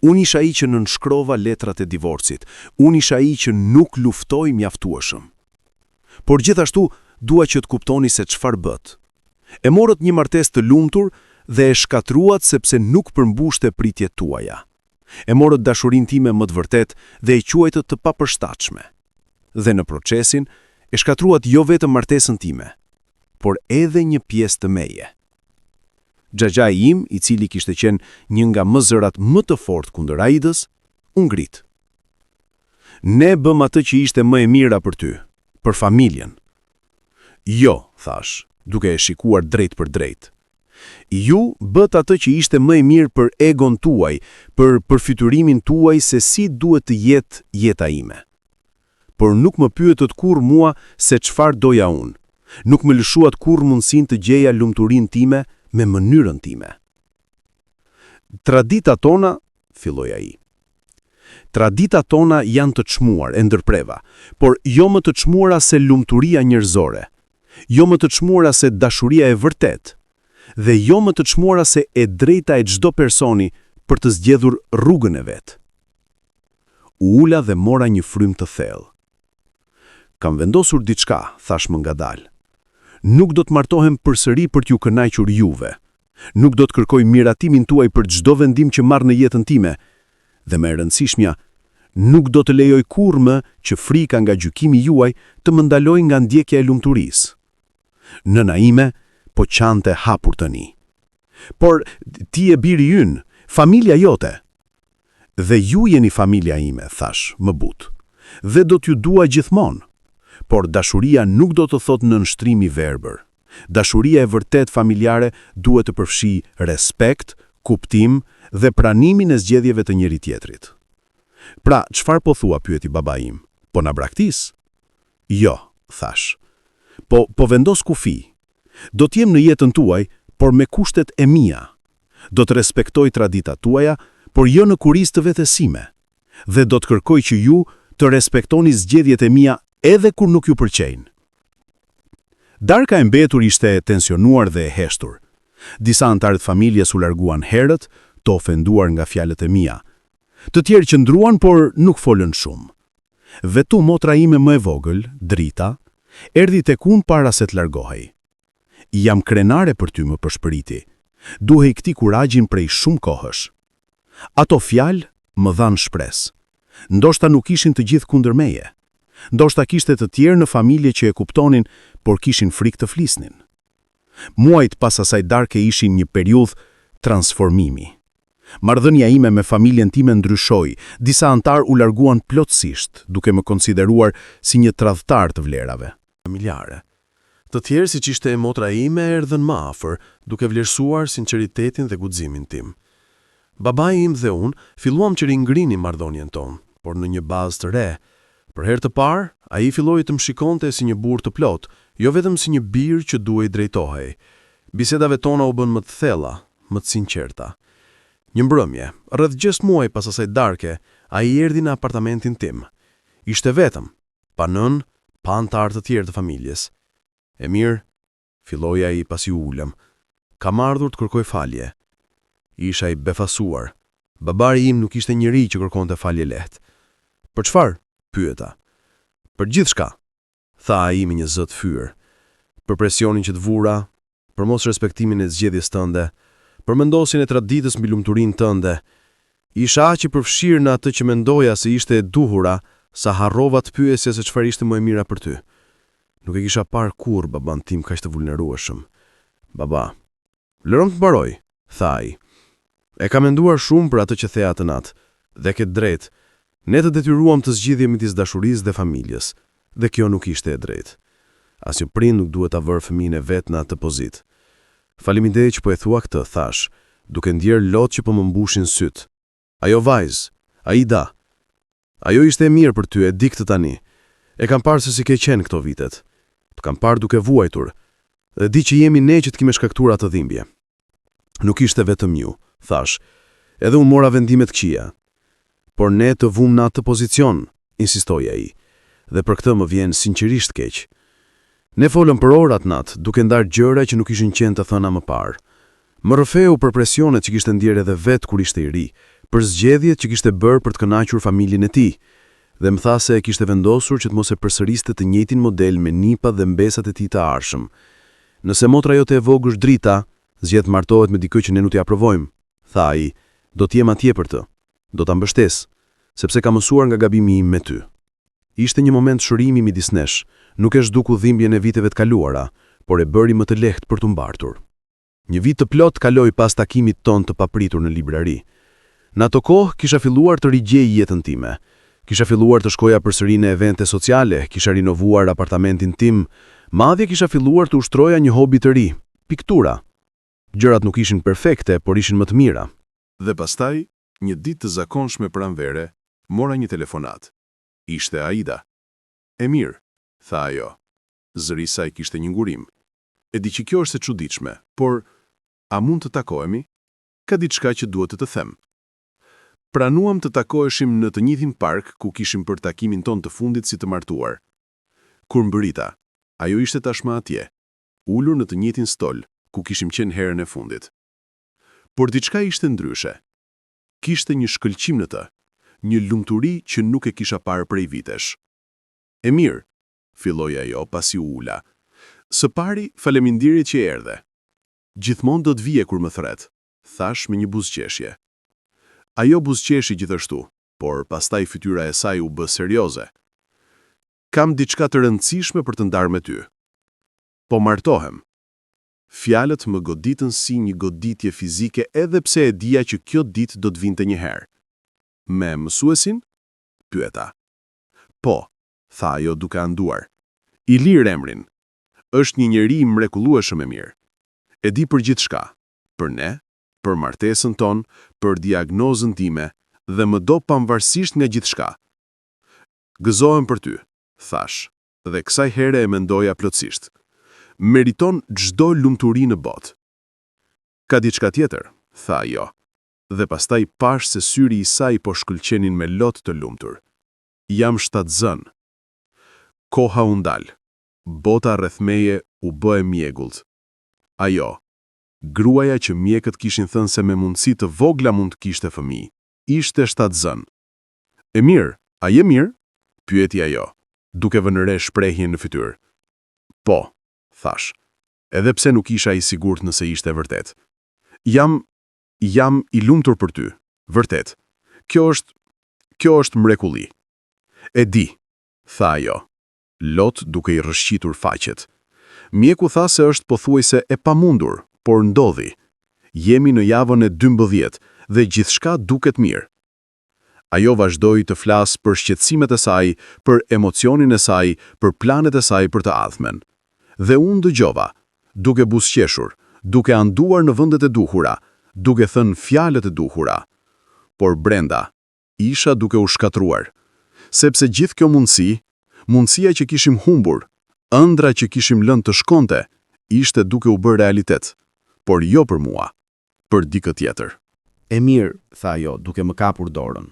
Unë isha ai që nënshkrova letrat e divorcit. Unë isha ai që nuk luftoi mjaftueshëm. Por gjithashtu dua që të kuptoni se çfarë bët. E morët një martesë të lumtur dhe e shkatruat sepse nuk përmbushte pritjet tuaja. E morët dashurinë time më të vërtet dhe e quajtët të papërshtatshme. Dhe në procesin e shkatruat jo vetëm martesën time, por edhe një pjesë të meje. Xhaxhai im, i cili kishte qenë një nga më zërat më të fortë kundër Aidës, u ngrit. Ne bëm atë që ishte më e mira për ty, për familjen. Jo, thash, duke e shikuar drejt për drejt. Ju bët atë që ishte më e mirë për egon tuaj, për përfytyrimin tuaj se si duhet të jetë jeta ime. Por nuk më pyetët kur mua se çfarë doja unë. Nuk më lëshuat kur mundësin të gjeja lumturinë time me mënyrën time. Traditat tona, filloi ai. Traditat tona janë të çmuar, e ndërpreva, por jo më të çmuara se lumturia njerëzore, jo më të çmuara se dashuria e vërtet, dhe jo më të çmuara se e drejta e çdo personi për të zgjedhur rrugën e vet. U ula dhe mora një frym të thellë. Kam vendosur diçka, thash më ngadal. Nuk do të martohem përsëri për t'ju kënaqur juve. Nuk do të kërkoj miratimin tuaj për çdo vendim që marr në jetën time. Dhe më e rëndësishmja, nuk do të lejoj kurrë që frika nga gjykimi juaj të më ndalojë nga ndjekja e lumturisë. Nëna ime, po qante hapur tani. Por ti e biri ynë, familja jote. Dhe ju jeni familja ime, thash, më but. Dhe do t'ju dua gjithmonë. Por dashuria nuk do të thotë në nështrimi verbër. Dashuria e vërtet familjare duhet të përfshi respekt, kuptim dhe pranimin e zgjedhjeve të njëri tjetrit. Pra, çfarë po thua, pyeti baba im? Po na braktis? Jo, thash. Po vendos kufi. Do t'jem në jetën tuaj, por me kushtet e mia. Do të respektoj traditat tuaja, por jo në kurisë të vetësime. Dhe do të kërkoj që ju të respektoni zgjedhjet e mia edhe kur nuk ju pëlqejnë. Darka e mbetur ishte tensionuar dhe e heshtur. Disa antarë të familjes u larguan herët, të ofenduar nga fjalët e mia. Të tjerë qëndruan, por nuk folën shumë. Vetu motra ime më e vogël, Drita, erdhi tek unë para se të largohej. Jam krenare për ty, më përshpëriti. Duhej këtij kuragjin prej shumë kohësh. Ato fjalë më dhanë shpresë. Ndoshta nuk ishin të gjithë kundër meje. Ndoshta kishte të tjerë në familje që e kuptonin, por kishin frikë të flisnin. Muajt pas asaj darke ishin një periudhë transformimi. Marrëdhënia ime me familjen time ndryshoi, disa antar u larguan plotësisht, duke më konsideruar si një tradhtar të vlerave Familjare. Të tjerë, siç ishte e motra ime, erdhën më afër, duke vlerësuar sinqeritetin dhe guximin tim. Babai im dhe unë filluam që ringrinim marrëdhënien tonë, por në një bazë të re. Për herë të parë, ai filloi të më shikonte si një burr të plot, jo vetëm si një bir që duhej drejtohej. Bisedave tona u bën më të thella, më të sinqerta. Një mbrëmje, rreth 6 muaj pas asaj darke, ai erdhi në apartamentin tim. Ishte vetëm, pa nën, pa antar të tjerë të familjes. E mirë, filloi ai pasi u ulëm. Kam ardhur të kërkoj falje. Isha i befasuar. Babari im nuk ishte njëri që kërkonte falje lehtë. Për çfarë? Pyeta. Për gjithçka, tha ai me një zë të fyer. Për presionin që të vura, për mos respektimin e zgjedhjes tënde, për mendosin e traditës mbi lumturinë tënde. Isha aq i përfshirë në atë që mendoja se ishte e duhura, sa harrova të pyesja se çfarë ishte më e mira për ty. Nuk e kisha parë kurrë baban tim kaq të vulnerueshëm. Baba, lërom të mbaroj, tha ai. E kam menduar shumë për atë që thea atë natë, dhe ke drejtë. Ne të detyruam të zgjidhje midis dashurisë dhe familjes, dhe kjo nuk ishte e drejtë. Asnjë prind nuk duhet ta vërë fëmijën e vet në atë pozitë. Faleminderit që po e thua këtë, thash, duke ndjerë lot që po më mbushin syt. Ajo vajzë, Aida. Ajo ishte e mirë për ty, e di këtë tani. E kam parë se si ke qenë këto vitet. Të kam parë duke vuajtur, dhe di që jemi ne që të kime shkaktuar atë dhimbje. Nuk ishte vetëm ju, thash, edhe unë mora vendimet këqija. Por ne të vumë në atë pozicion, insistoi ai, dhe për këtë më vjen sinqerisht keq. Ne folëm për orat natë, duke ndarë gjëra që nuk ishin qenë të thëna më parë. Më rrëfeu për presionet që kishte ndjerë edhe vetë kur ishte i ri, për zgjedhjet që kishte bërë për të kënaqur familjen e tij, dhe më tha se e kishte vendosur që të mos e përsëriste të njëjtin model me nipa dhe mbesat e tij të arshëm. Nëse motra jote e vogël Drita zgjedh martohet me dikë që ne nuk t'i aprovojmë, tha ai, do të jem atje për të. Do ta mbështes, sepse ka mësuar nga gabimi im me ty. Ishte një moment shërimi midis nesh, nuk e zhduku dhimbjen e viteve të kaluara, por e bëri më të lehtë për të mbartur. Një vit të plot kaloi pas takimit ton të papritur në librari. Në ato kohë kisha filluar të rigjej jetën time. Kisha filluar të shkoja përsëri në evente sociale, kisha rinovuar apartamentin tim, madje kisha filluar të ushtroja një hobi të ri, piktura. Gjërat nuk ishin perfekte, por ishin më të mira. Dhe pastaj, një ditë të zakonshme pranvere, mora një telefonat. Ishte Aida. E mirë, tha ajo. Zëri i saj kishte një ngurim. E di që kjo është e çuditshme, por a mund të takohemi? Ka diçka që duhet të them. Pranuam të takoheshim në të njëjtin park ku kishim për takimin ton të fundit si të martuar. Kur mbërita, ajo ishte tashmë atje, ulur në të njëjtin stol ku kishim qenë herën e fundit. Por diçka ishte ndryshe. Kishte një shkëlqim në të, një lumturi që nuk e kisha parë prej vitesh. E mirë, filloi ajo pasi u ula. Së pari, faleminderit që erdhe. Gjithmonë do të vije kur më thret, thash me një buzëqeshje. Ajo buzëqeshi gjithashtu, por pastaj fytyra e saj u bë serioze. Kam diçka të rëndësishme për të ndarë me ty. Po martohem. Fjalët më goditën si një goditje fizike edhe pse e dija që kjo ditë do të vinte një herë. Me mësuesin? Pyeta. Po, tha ajo duke anduar. Ilir emrin. Është një njeri mrekullueshëm e mirë. E di për gjithçka. Për ne, për martesën tonë, për diagnozën time dhe më do pavarësisht nga gjithçka. Gëzohem për ty, thash, dhe kësaj here e mendoja plotësisht. Meriton çdo lumturi në botë. Ka diçka tjetër, tha ajo, dhe pastaj pash se syri i saj po shkëlqenin me lot të lumtur. Jam shtatzën. Koha u ndal. Bota rreth meje u bë e mjegullt. Ajo, gruaja që mjekët kishin thënë se me mundësi të vogla mund të kishte fëmijë, ishte shtatzën. E mirë, a je mirë? Pyeti ajo, duke vënë re shprehjen në fytyrë. Po, thash, edhe pse nuk isha i sigurt nëse ishte vërtet. Jam i lumtur për ty, vërtet. Kjo është mrekulli. E di, tha ajo, lot duke i rrëshqitur faqet. Mjeku tha se është pothuajse e pamundur, por ndodhi. Jemi në javën e 12 dhe gjithçka duket mirë. Ajo vazhdoi të flasë për shqetësimet e saj, për emocionin e saj, për planet e saj për të ardhmen. Dhe unë dëgjova, duke buzëqeshur, duke anduar në vendet e duhura, duke thënë fjalët e duhura. Por brenda, isha duke u shkatruar, sepse gjithë kjo mundësia që kishim humbur, ëndra që kishim lënë të shkonte, ishte duke u bërë realitet, por jo për mua, për dikë tjetër. E mirë, tha ajo, duke më kapur dorën.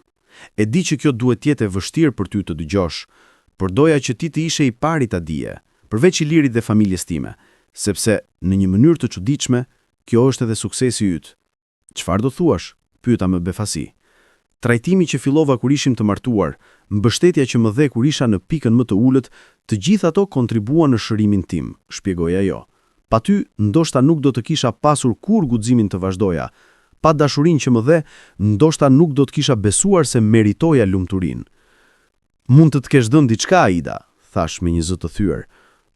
E di që kjo duhet jetë e vështirë për ty të dëgjosh, por doja që ti të ishe i pari ta dije, përveç Ilirit dhe familjes time, sepse në një mënyrë të çuditshme, kjo është edhe suksesi yt. Çfarë do thuash? Pyeta me befasi. Trajtimi që fillova kur ishim të martuar, mbështetja që më dhe kur isha në pikën më të ulët, të gjithë ato kontribuan në shërimin tim, shpjegoi ajo. Pa ty, ndoshta nuk do të kisha pasur kur guximin të vazhdoja. Pa dashurinë që më dhe, ndoshta nuk do të kisha besuar se meritoja lumturinë. Mund të kesh dhënë diçka, Aida, thash me një zë të thyer,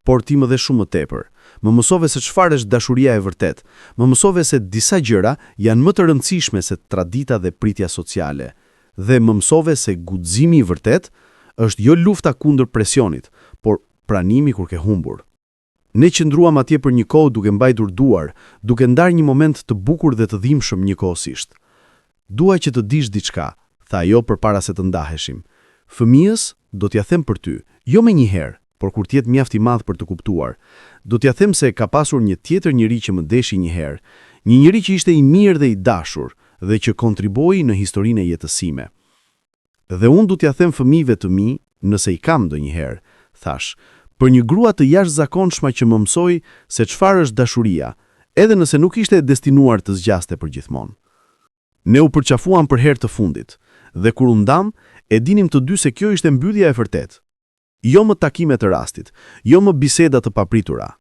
por ti më dhe shumë më tepër. Më mësove se çfarë është dashuria e vërtet. Më mësove se disa gjëra janë më të rëndësishme se tradita dhe pritja sociale. Dhe më mësove se guximi i vërtet është jo lufta kundër presionit, por pranimi kur ke humbur. Ne qëndruam atje për një kohë duke mbajtur duar, duke ndarë një moment të bukur dhe të dhimbshëm njëkohësisht. Dua që të dish diçka, tha ajo përpara se të ndaheshim. Fëmijës do t'ja them për ty, jo me një herë, por kur t'jetë mjaft i madh për të kuptuar. Do t'ja them se ka pasur një tjetër njeri që më deshi një herë, një njeri që ishte i mirë dhe i dashur dhe që kontriboi në historinë e jetës sime. Dhe unë do t'ja them fëmijëve të mi, nëse i kam ndonjëherë, thash, për një grua të jashtëzakonshme që më mësoi se çfarë është dashuria, edhe nëse nuk ishte destinuar të zgjaste përgjithmonë. Ne u përqafuam për herë të fundit, dhe kur u ndam, e dinim të dy se kjo ishte mbyllja e vërtetë. Jo më takime të rastit, jo më biseda të papritura.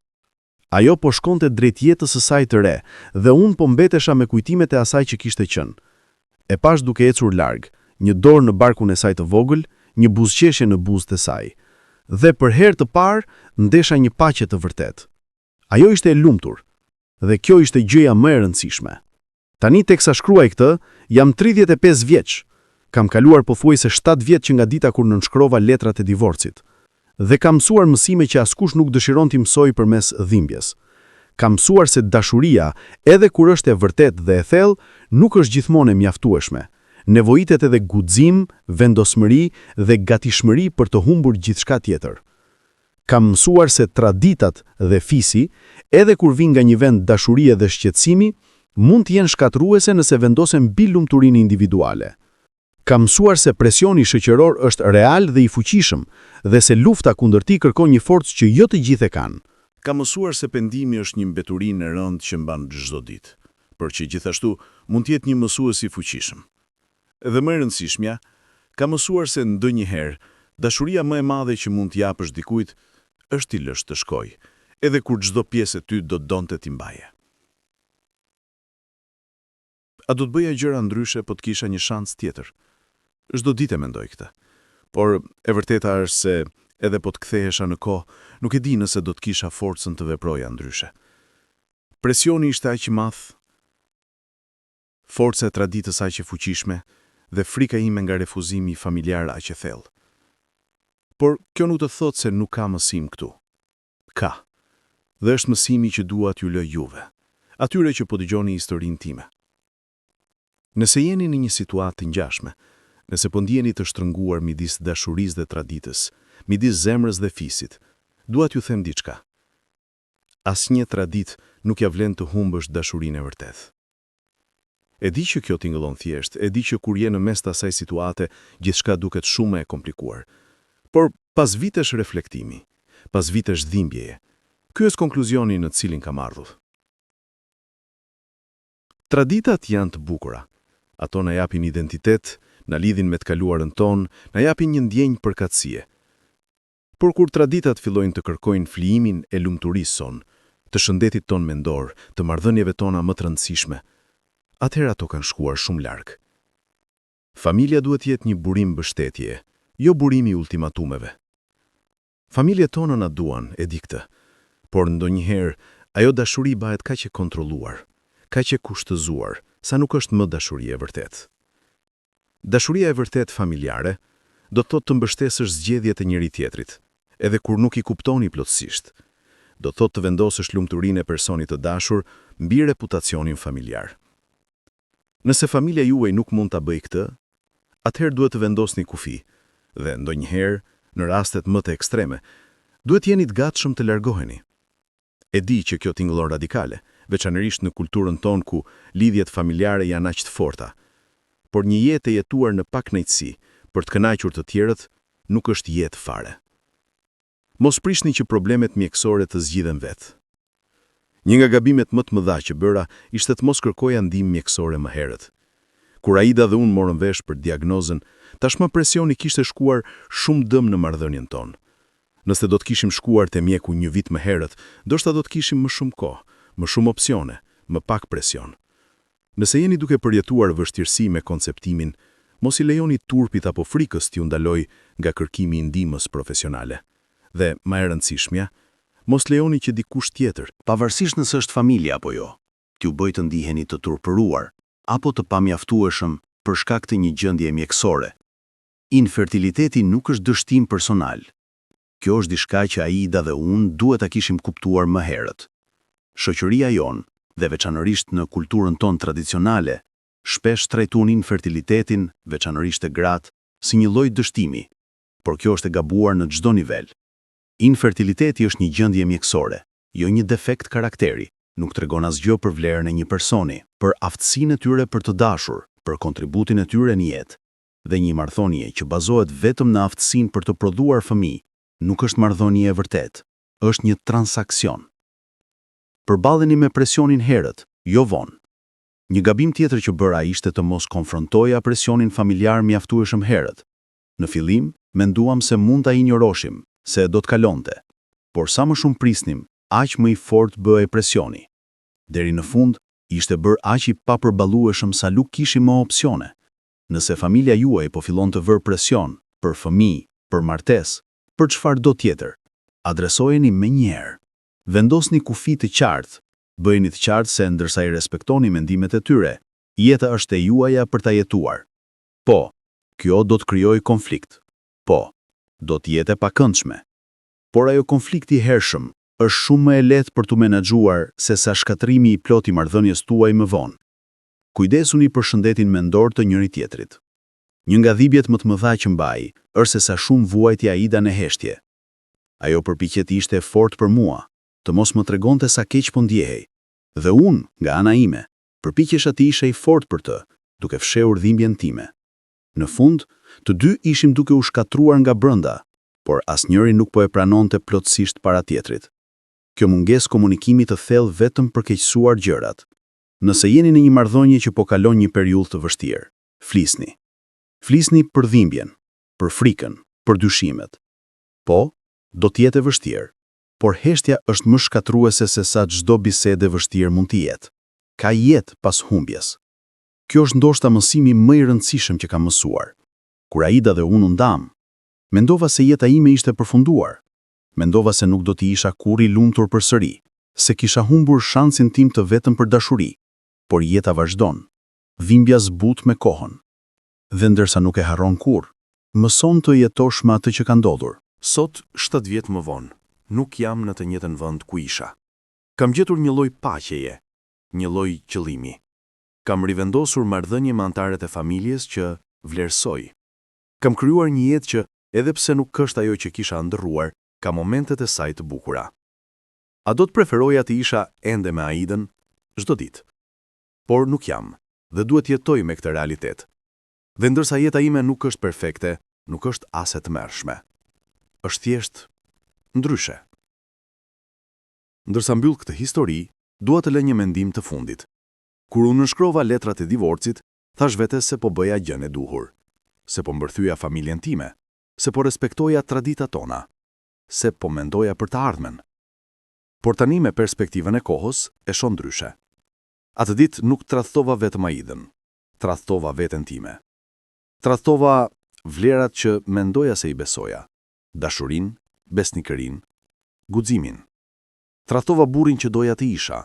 Ajo po shkonte drejt jetës së saj të re, dhe unë po mbetesha me kujtimet e asaj që kishte qenë. E pash duke ecur larg, një dorë në barkun e saj të vogël, një buzëqeshje në buzët e saj. Dhe për herë të parë ndesha një paqe të vërtetë. Ajo ishte e lumtur, dhe kjo ishte gjëja më e rëndësishme. Tani teksa shkruaj këtë, jam 35 vjeç. Kam kaluar pothuajse 7 vjet që nga dita kur nënshkrova letrat e divorcit. Dhe kam mësuar mësime që askush nuk dëshiron t'i mësoj përmes dhimbjes. Kam mësuar se dashuria, edhe kur është e vërtetë dhe e thellë, nuk është gjithmonë e mjaftueshme. Nevojitet edhe guxim, vendosmëri dhe gatishmëri për të humbur gjithçka tjetër. Kam mësuar se traditat dhe fisi, edhe kur vijnë nga një vend dashurie dhe shqetësimi, mund të jenë shkatruese nëse vendosen mbi lumturinë individuale. Kam mësuar se presioni shoqëror është real dhe i fuqishëm, dhe se lufta kundër tij kërkon një forcë që jo të gjithë e kanë. Kam mësuar se pendimi është një mbeturinë e rëndë që mban çdo ditë, por që gjithashtu mund të jetë një mësues i fuqishëm. Dhe më e rëndësishmja, kam mësuar se ndonjëherë dashuria më e madhe që mund të japësh dikujt është t'i lësh të shkojë, edhe kur çdo pjesë e ty do donte t'i mbaje. A do të bëja gjëra ndryshe po të kisha një shans tjetër? Çdo ditë mendoj këtë. Por e vërteta është se edhe po të kthehesha në kohë, nuk e di nëse do të kisha forcën të veproja ndryshe. Presioni ishte aq i madh, forca e traditës aq e fuqishme dhe frika ime nga refuzimi familjar aq e thellë. Por kjo nuk të thotë se nuk ka mësim këtu. Ka. Dhe është mësimi që dua t'ju lë juve, atyre që po dëgjoni historinë time. Nëse jeni në një situatë të ngjashme, nëse po ndjeni të shtrënguar midis dashurisë dhe traditës, midis zemrës dhe fisit, dua t'ju them diçka. Asnjë traditë nuk ja vlen të humbësh dashurinë e vërtetë. E di që kjo tingëllon thjesht, e di që kur je në mes të asaj situate, gjithçka duket shumë e komplikuar. Por pas vitesh reflektimi, pas vitesh dhimbjeje, ky është konkluzioni në cilin kam ardhur. Traditat janë të bukura. Ato na japin identitet, na lidhin me të kaluarën tonë, na japin një ndjenjë përkatësie. Por kur traditat fillojnë të kërkojnë flijimin e lumturisë son, të shëndetit ton mendor, të marrëdhënieve tona më të rëndësishme, atëherë ato kanë shkuar shumë larg. Familja duhet jetë një burim mbështetje, jo burimi i ultimatumeve. Familjet tona na duan, e di këtë, por ndonjëherë ajo dashuri bëhet kaq e kontrolluar, kaq e kushtëzuar, sa nuk është më dashuri e vërtetë. Dashuria e vërtetë familjare do të thotë të mbështesësh zgjedhjet e njëri tjetrit, edhe kur nuk i kuptoni plotësisht. Do të thotë të vendosësh lumturinë e personit të dashur mbi reputacionin familjar. Nëse familja juaj nuk mund ta bëjë këtë, atëherë duhet të vendosni kufi, dhe ndonjëherë, në rastet më të ekstreme, duhet jeni të gatshëm të largoheni. E di që kjo tingëllon radikale, veçanërisht në kulturën tonë ku lidhjet familjare janë aq të forta, por një jetë e jetuar në pakënaqësi për të kënaqur të tjerët nuk është jetë fare. Mos prishni që problemet mjekësore të zgjidhen vetë. Një nga gabimet më të mëdha që bëra ishte të mos kërkoja ndihmë mjekësore më herët. Kur Aida dhe unë morëm vesh për diagnozën, tashmë presioni kishte shkuar shumë dëm në marrëdhënien tonë. Nëse do të kishim shkuar te mjeku një vit më herët, ndoshta do të kishim më shumë kohë, më shumë opsione, më pak presion. Nëse jeni duke përjetuar vështirësi me konceptimin, mos i lejoni turpit apo frikës t'ju ndaloj nga kërkimi i ndihmës profesionale. Dhe, më e rëndësishmja, mos lejoni që dikush tjetër, pavarësisht nëse është familja apo jo, t'ju bëjë të ndiheni të turpëruar apo të pamjaftueshëm për shkak të një gjendje mjekësore. Infertiliteti nuk është dështim personal. Kjo është diçka që Aida dhe unë duhet ta kishim kuptuar më herët. Shoqëria jonë, dhe veçanërisht në kulturën tonë tradicionale, shpesh trajton infertilitetin, veçanërisht e gratë, si një lloj dështimi, por kjo është e gabuar në çdo nivel. Infertiliteti është një gjendje mjekësore, jo një defekt karakteri, nuk tregon asgjë për vlerën e një personi, për aftësinë e tyre për të dashur, për kontributin e tyre në jetë, dhe një marrëdhënie që bazohet vetëm në aftësinë për të prodhuar fëmijë, nuk është marrëdhënie e vërtetë, është një transakcion. Përballeni me presionin herët, jo vonë. Një gabim tjetër që bëra ishte të mos konfrontoja presionin familjar mjaftueshëm herët. Në fillim, menduam se mund ta injoroshim, se do të kalonte, por sa më shumë prisnim, aq më i fortë bëhej presioni. Deri në fund, ishte bërë aq i papërballueshëm sa nuk kishim më opsione. Nëse familja juaj po fillon të vërë presion për fëmijë, për martesë, për çfarë do tjetër, adresojeni menjëherë. Vendosni kufi të qartë, bëjeni të qartë se ndërsa i respektoni mendimet e tyre, jeta është e juaja për ta jetuar. Po, kjo do të krijojë konflikt. Po, do të jetë e pakëndshme. Por ajo konflikti i hershëm është shumë më e lehtë për tu menaxhuar se sa shkatrimi i plotë i marrëdhënies tuaj më vonë. Kujdesuni për shëndetin mendor të njëri tjetrit. Një nga dhimbjet më të mëdha që mbaj është se sa shumë vuajti Aida në heshtje. Ajo përpiqet ishte fort për mua, të mos më tregonte sa keq po ndjehej. Dhe unë, nga ana ime, përpiqesha të isha i fort për të, duke fshehur dhimbjen time. Në fund, të dy ishim duke u shkatruar nga brenda, por asnjëri nuk po e pranonte plotësisht para tjetrit. Kjo mungesë komunikimi të thellë vetëm përkeqësuar gjërat. Nëse jeni në një marrëdhënie që po kalon një periudhë të vështirë, flisni. Flisni për dhimbjen, për frikën, për dyshimet. Po, do të jetë e vështirë, por heshtja është më shkatruese se sa çdo bisedë e vështirë mund të jetë. Ka jetë pas humbjes. Kjo është ndoshta mësimi më i rëndësishëm që kam mësuar. Kur Aida dhe unë u ndam, mendova se jeta ime ishte përfunduar. Mendova se nuk do t'i isha kurrë i lumtur përsëri, Se kisha humbur shansin tim të vetëm për dashuri, por jeta vazhdon. Dhimbja zbut me kohën. Dhe ndërsa nuk e harron kur, mëson të jetosh me atë që ka ndodhur. Sot, 7 vjet më vonë, nuk jam në të njëjtën vend ku isha. Kam gjetur një lloj paqeje, një lloj qëllimi. Kam rivendosur marrëdhënie me anëtarët e familjes që vlerësoj. Kam krijuar një jetë që, edhe pse nuk është ajo që kisha ndërruar, ka momentet e saj të bukura. A do të preferoja të isha ende me Aidën çdo ditë? Por nuk jam, dhe duhet jetoj me këtë realitet. Dhe ndërsa jeta ime nuk është perfekte, nuk është as e tmerrshme. Është thjesht ndryshe. Ndërsa mbyll këtë histori, dua të lë një mendim të fundit. Kur unë nënshkrova letrat e divorcit, thash vetes se po bëja gjën e duhur, se po mbërthyja familjen time, se po respektoja traditat tona, se po mendoja për të ardhmen. Por tani me perspektivën e kohës e shoh ndryshe. Atë ditë nuk tradhtova vetëm Aidën, tradhtova veten time. Tradhtova vlerat që mendoja se i besoja, dashurinë, besnikërinë, guximin. Tradhtova burrin që doja të isha,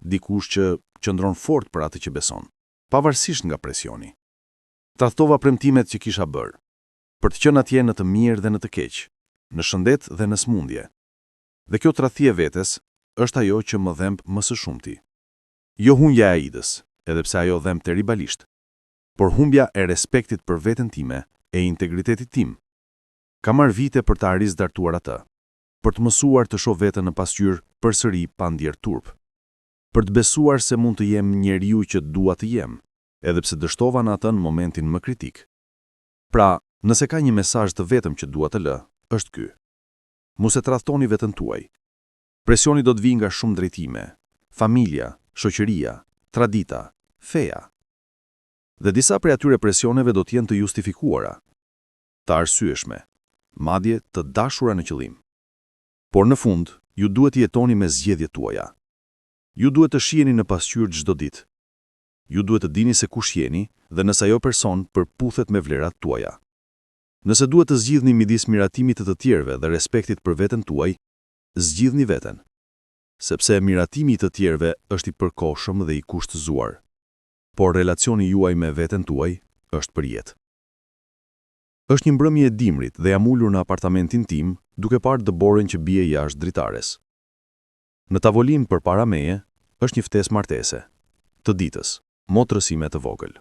dikush që qëndron fort për atë që beson, pavarësisht nga presioni. Tradhtova premtimet që kisha bërë, për të qenë atje në të mirë dhe në të keq, në shëndet dhe në smundje. Dhe kjo tradhti e vetes është ajo që më dhemb më së shumti. Jo humbja e Aidës, edhe pse ajo dhemb terribalisht, por humbja e respektit për veten time e integritetit tim. Kam marrë vite për të arrizdartuar atë, për të mësuar të shoh veten në pasqyrë përsëri pa ndier turp, për të besuar se mund të jem njeriu që dua të jem, edhe pse dështova në atë në momentin më kritik. Pra, nëse ka një mesazh të vetëm që dua të lë, është ky. Mos e tradhtoni veten tuaj. Presioni do të vijë nga shumë drejtime: familja, shoqëria, tradita, feja. Dhe disa prej atyre presioneve do të jenë të justifikuara, të arsyeshme, madje të dashura në qëllim. Por në fund, ju duhet të jetoni me zgjedhjet tuaja. Ju duhet të shiheni në pasqyrë çdo ditë. Ju duhet të dini se kush jeni dhe nëse ajo person përputhet me vlerat tuaja. Nëse duhet të zgjidhni midis miratimit të tjerëve dhe respektit për veten tuaj, zgjidhni veten, sepse miratimi i të tjerëve është i përkohshëm dhe i kushtëzuar, por relacioni juaj me veten tuaj është për jetë. Është një mbrëmje e dimrit dhe jam ulur në apartamentin tim duke parë dëborën që bie jashtë dritares. Në tavolinë përpara meje është një ftesë martese, të ditës, motrës ime të vogël.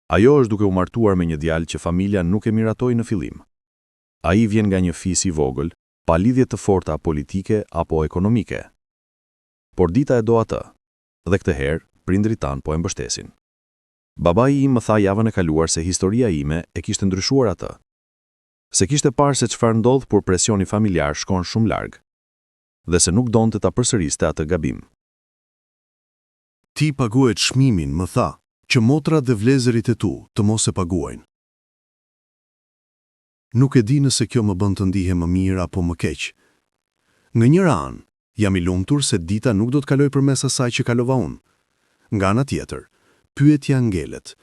Ajo është duke u martuar me një djalë që familja nuk e miratoi në fillim. Ai vjen nga një fis i vogël, pa lidhje të forta politike apo ekonomike. Por dita e do atë, dhe këtë herë prindrit tanë po e mbështesin. Babai im më tha javën e kaluar se historia ime e kishte ndryshuar atë. Se kishte parë se çfarë ndodh kur presioni familjar shkon shumë larg, dhe se nuk donte ta përsëriste atë gabim. Ti paguhet çmimin, më tha, që motrat dhe vlezërit e tu të mos e paguajnë. Nuk e di nëse kjo më bën të ndihem më mirë apo më keq. Nga njëra anë, jam i lumtur se dita nuk do të kaloj përmes asaj që kalova unë. Nga ana tjetër, pyetja ngelet: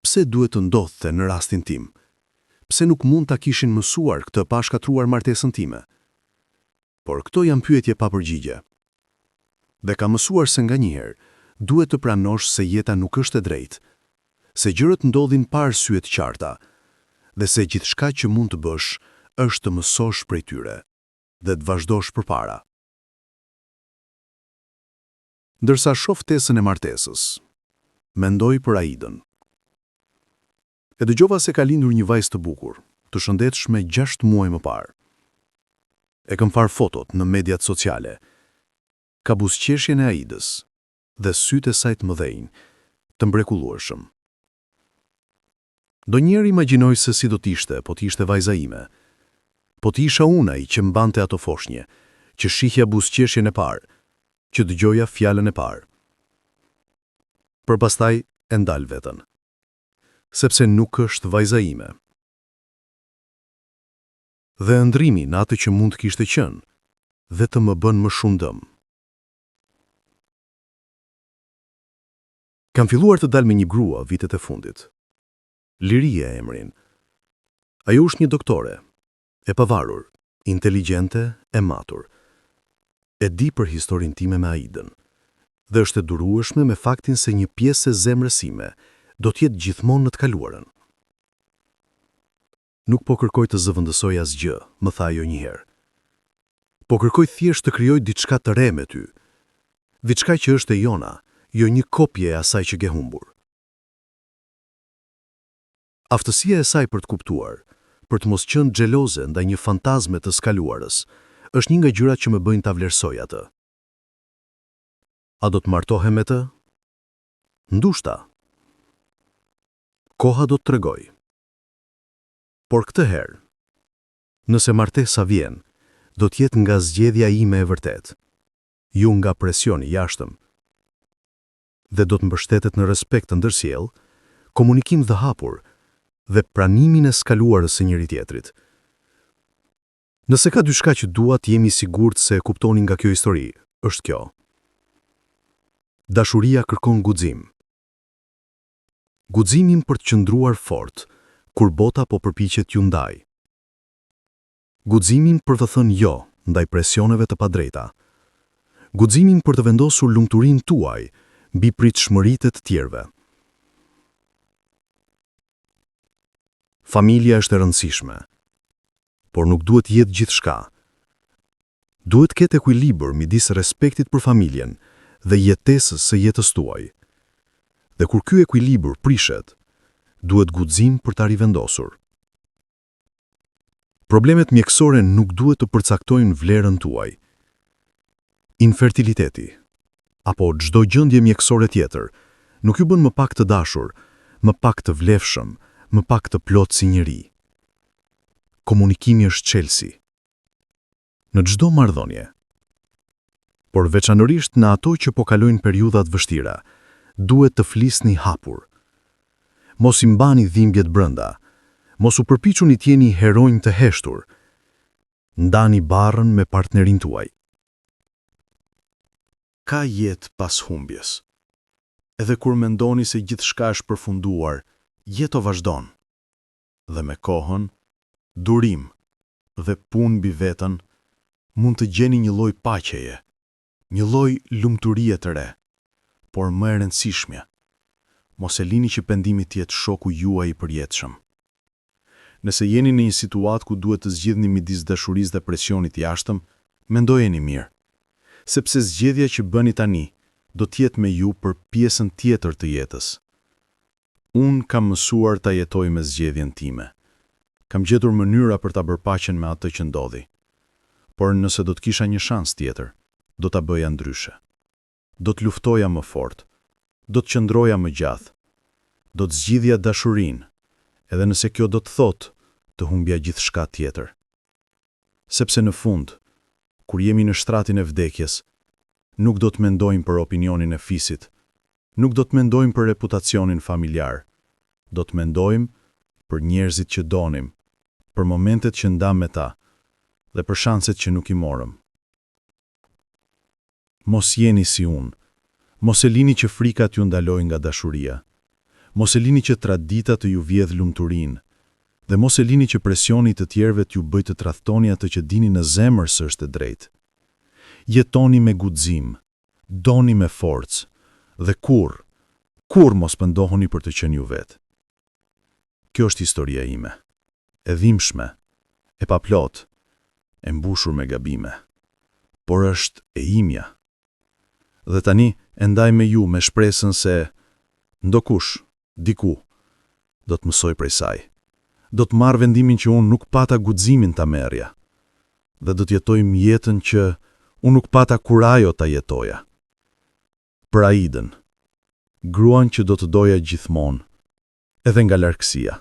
pse duhet të ndodhte në rastin tim? Pse nuk mund ta kishin mësuar këtë pa shkatruar martesën time? Por këto janë pyetje pa përgjigje. Dhe kam mësuar se nganjëherë duhet të pranosh se jeta nuk është e drejtë, se gjërat ndodhin pa arsye të qarta, dhe se gjithçka që mund të bësh është të mësosh prej tyre dhe të vazhdosh përpara. Ndërsa shoh ftesën e martesës, mendoj për Aidën. E dëgjova se ka lindur një vajzë të bukur, të shëndetshme 6 muaj më parë. E kam parë fotot në mediat sociale. Ka buzëqeshjen e Aidës dhe sytë e saj të mëdhenj, të mrekullueshëm. Donjëherë imagjinoj se si do t'ishte po t'ishte vajza ime, po t'isha unë ai që mbante ato foshnje, që shihja buzëqeshjen e parë, që dëgjoja fjalën e parë. Për pastaj e ndal veten, sepse nuk është vajza ime. Dhe ndrimi në atë që mund të kishte qenë, vetëm më bën më shumë dëm. Kam filluar të dal me një grua vitet e fundit. Liria emrin. Ajo është një doktore, e pavarur, inteligjente e matur. E di për historinë time me Aidën, dhe është e durueshme me faktin se një pjesë e zemrës sime do të jetë gjithmonë në të kaluarën. Nuk po kërkoj të zëvendësoj asgjë, më tha ajo një herë. Po kërkoj thjesht të krijoj diçka të re me ty. Diçka që është e jona, jo një kopje e asaj që ke humbur. Aftësia e saj për të kuptuar, për të mos qenë xheloze ndaj një fantazme të skaluarës, është një nga gjërat që më bëjnë ta vlerësoj atë. A do të martohem me të? Ndushta. Koha do të tregoj. Por këtë herë, nëse martesa vjen, do të jetë nga zgjedhja ime e vërtet, ju nga presioni jashtëm, dhe do të mbështetet në respekt të ndërsjell, komunikim dhe hapur, dhe pranimin e skaluarës së njëri tjetrit. Nëse ka diçka që dua të jemi sigurt se e kuptoni nga kjo histori, është kjo. Dashuria kërkon guxim. Guximin për të qëndruar fort, kur bota po përpiqet t'ju ndaj. Guximin për të thënë jo ndaj presioneve të padrejta. Guximin për të vendosur lumturinë tuaj mbi pritshmëritë të tjerëve. Familja është e rëndësishme, por nuk duhet jetë gjithçka. Duhet ketë ekuilibër midis respektit për familjen dhe jetesës së jetës tuaj. Dhe kur ky ekuilibër prishet, duhet guxim për ta rivendosur. Problemet mjekësore nuk duhet të përcaktojnë vlerën tuaj. Infertiliteti, apo çdo gjendje mjekësore tjetër, nuk ju bën më pak të dashur, më pak të vlefshëm, më pak të plot si njeri. Komunikimi është çelësi. Në çdo marrëdhënie. Por veçanërisht në ato që po kalojnë periudha të vështira, duhet të flisni hapur. Mos i mbani dhimbjet brenda, mos u përpiquni të jeni heronj të heshtur. Ndani barrën me partnerin tuaj. Ka jetë pas humbjes. Edhe kur mendoni se gjithçka është përfunduar, jeto vazhdon. Dhe me kohën, durim dhe punë mbi veten, mund të gjeni një lloj paqeje, një lloj lumturie të re, por më e rëndësishmja, mos e lini që pendimi të jetë shoku juaj i përjetshëm. Nëse jeni në një situatë ku duhet të zgjidhni midis dashurisë dhe presionit jashtëm, mendojeni mirë, sepse zgjedhja që bëni tani do të jetë me ju për pjesën tjetër të jetës. Unë kam mësuar ta jetoj me zgjedhjen time. Kam gjetur mënyra për ta bërë paqen me atë që ndodhi. Por nëse do të kisha një shans tjetër, do ta bëja ndryshe. Do të luftoja më fort, do të qëndroja më gjatë, do të zgjidhja dashurinë, edhe nëse kjo do të thotë të humbja gjithçka tjetër. Sepse në fund, kur jemi në shtratin e vdekjes, nuk do të mendojmë për opinionin e fisit, nuk do të mendojmë për reputacionin familjar, do të mendojmë për njerëzit që donim, për momentet që ndam me ta, dhe për shanset që nuk i morëm. Mos jeni si unë, mos e lini që frikat ju ndalojnë nga dashuria, mos e lini që tradita të ju vjedh lumturinë, dhe mos e lini që presioni të tjerëve t'ju bëjë të tradhtoni atë që dini në zemër se është e drejtë. Jetoni me guxim, doni me forcë, dhe kur mos pëndohuni për të qenë ju vetë. Kjo është historia ime, e dhimbshme, e paplot, e mbushur me gabime, por është e imja. Dhe tani e ndaj me ju me shpresën se ndokush, diku, do të mësoj prej saj. Do të marr vendimin që unë nuk pata guximin ta merrja, dhe do të jetojmë jetën që unë nuk pata kur ajo ta jetoja. Për Aidën, gruan që do të doja gjithmonë, edhe nga largësia.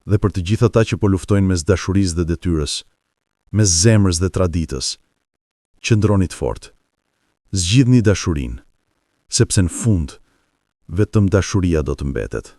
Dhe për të gjithë ata që po luftojnë mes dashurisë dhe detyrës, mes zemrës dhe traditës, qëndroni të fortë. Zgjidhni dashurinë, sepse në fund vetëm dashuria do të mbetet.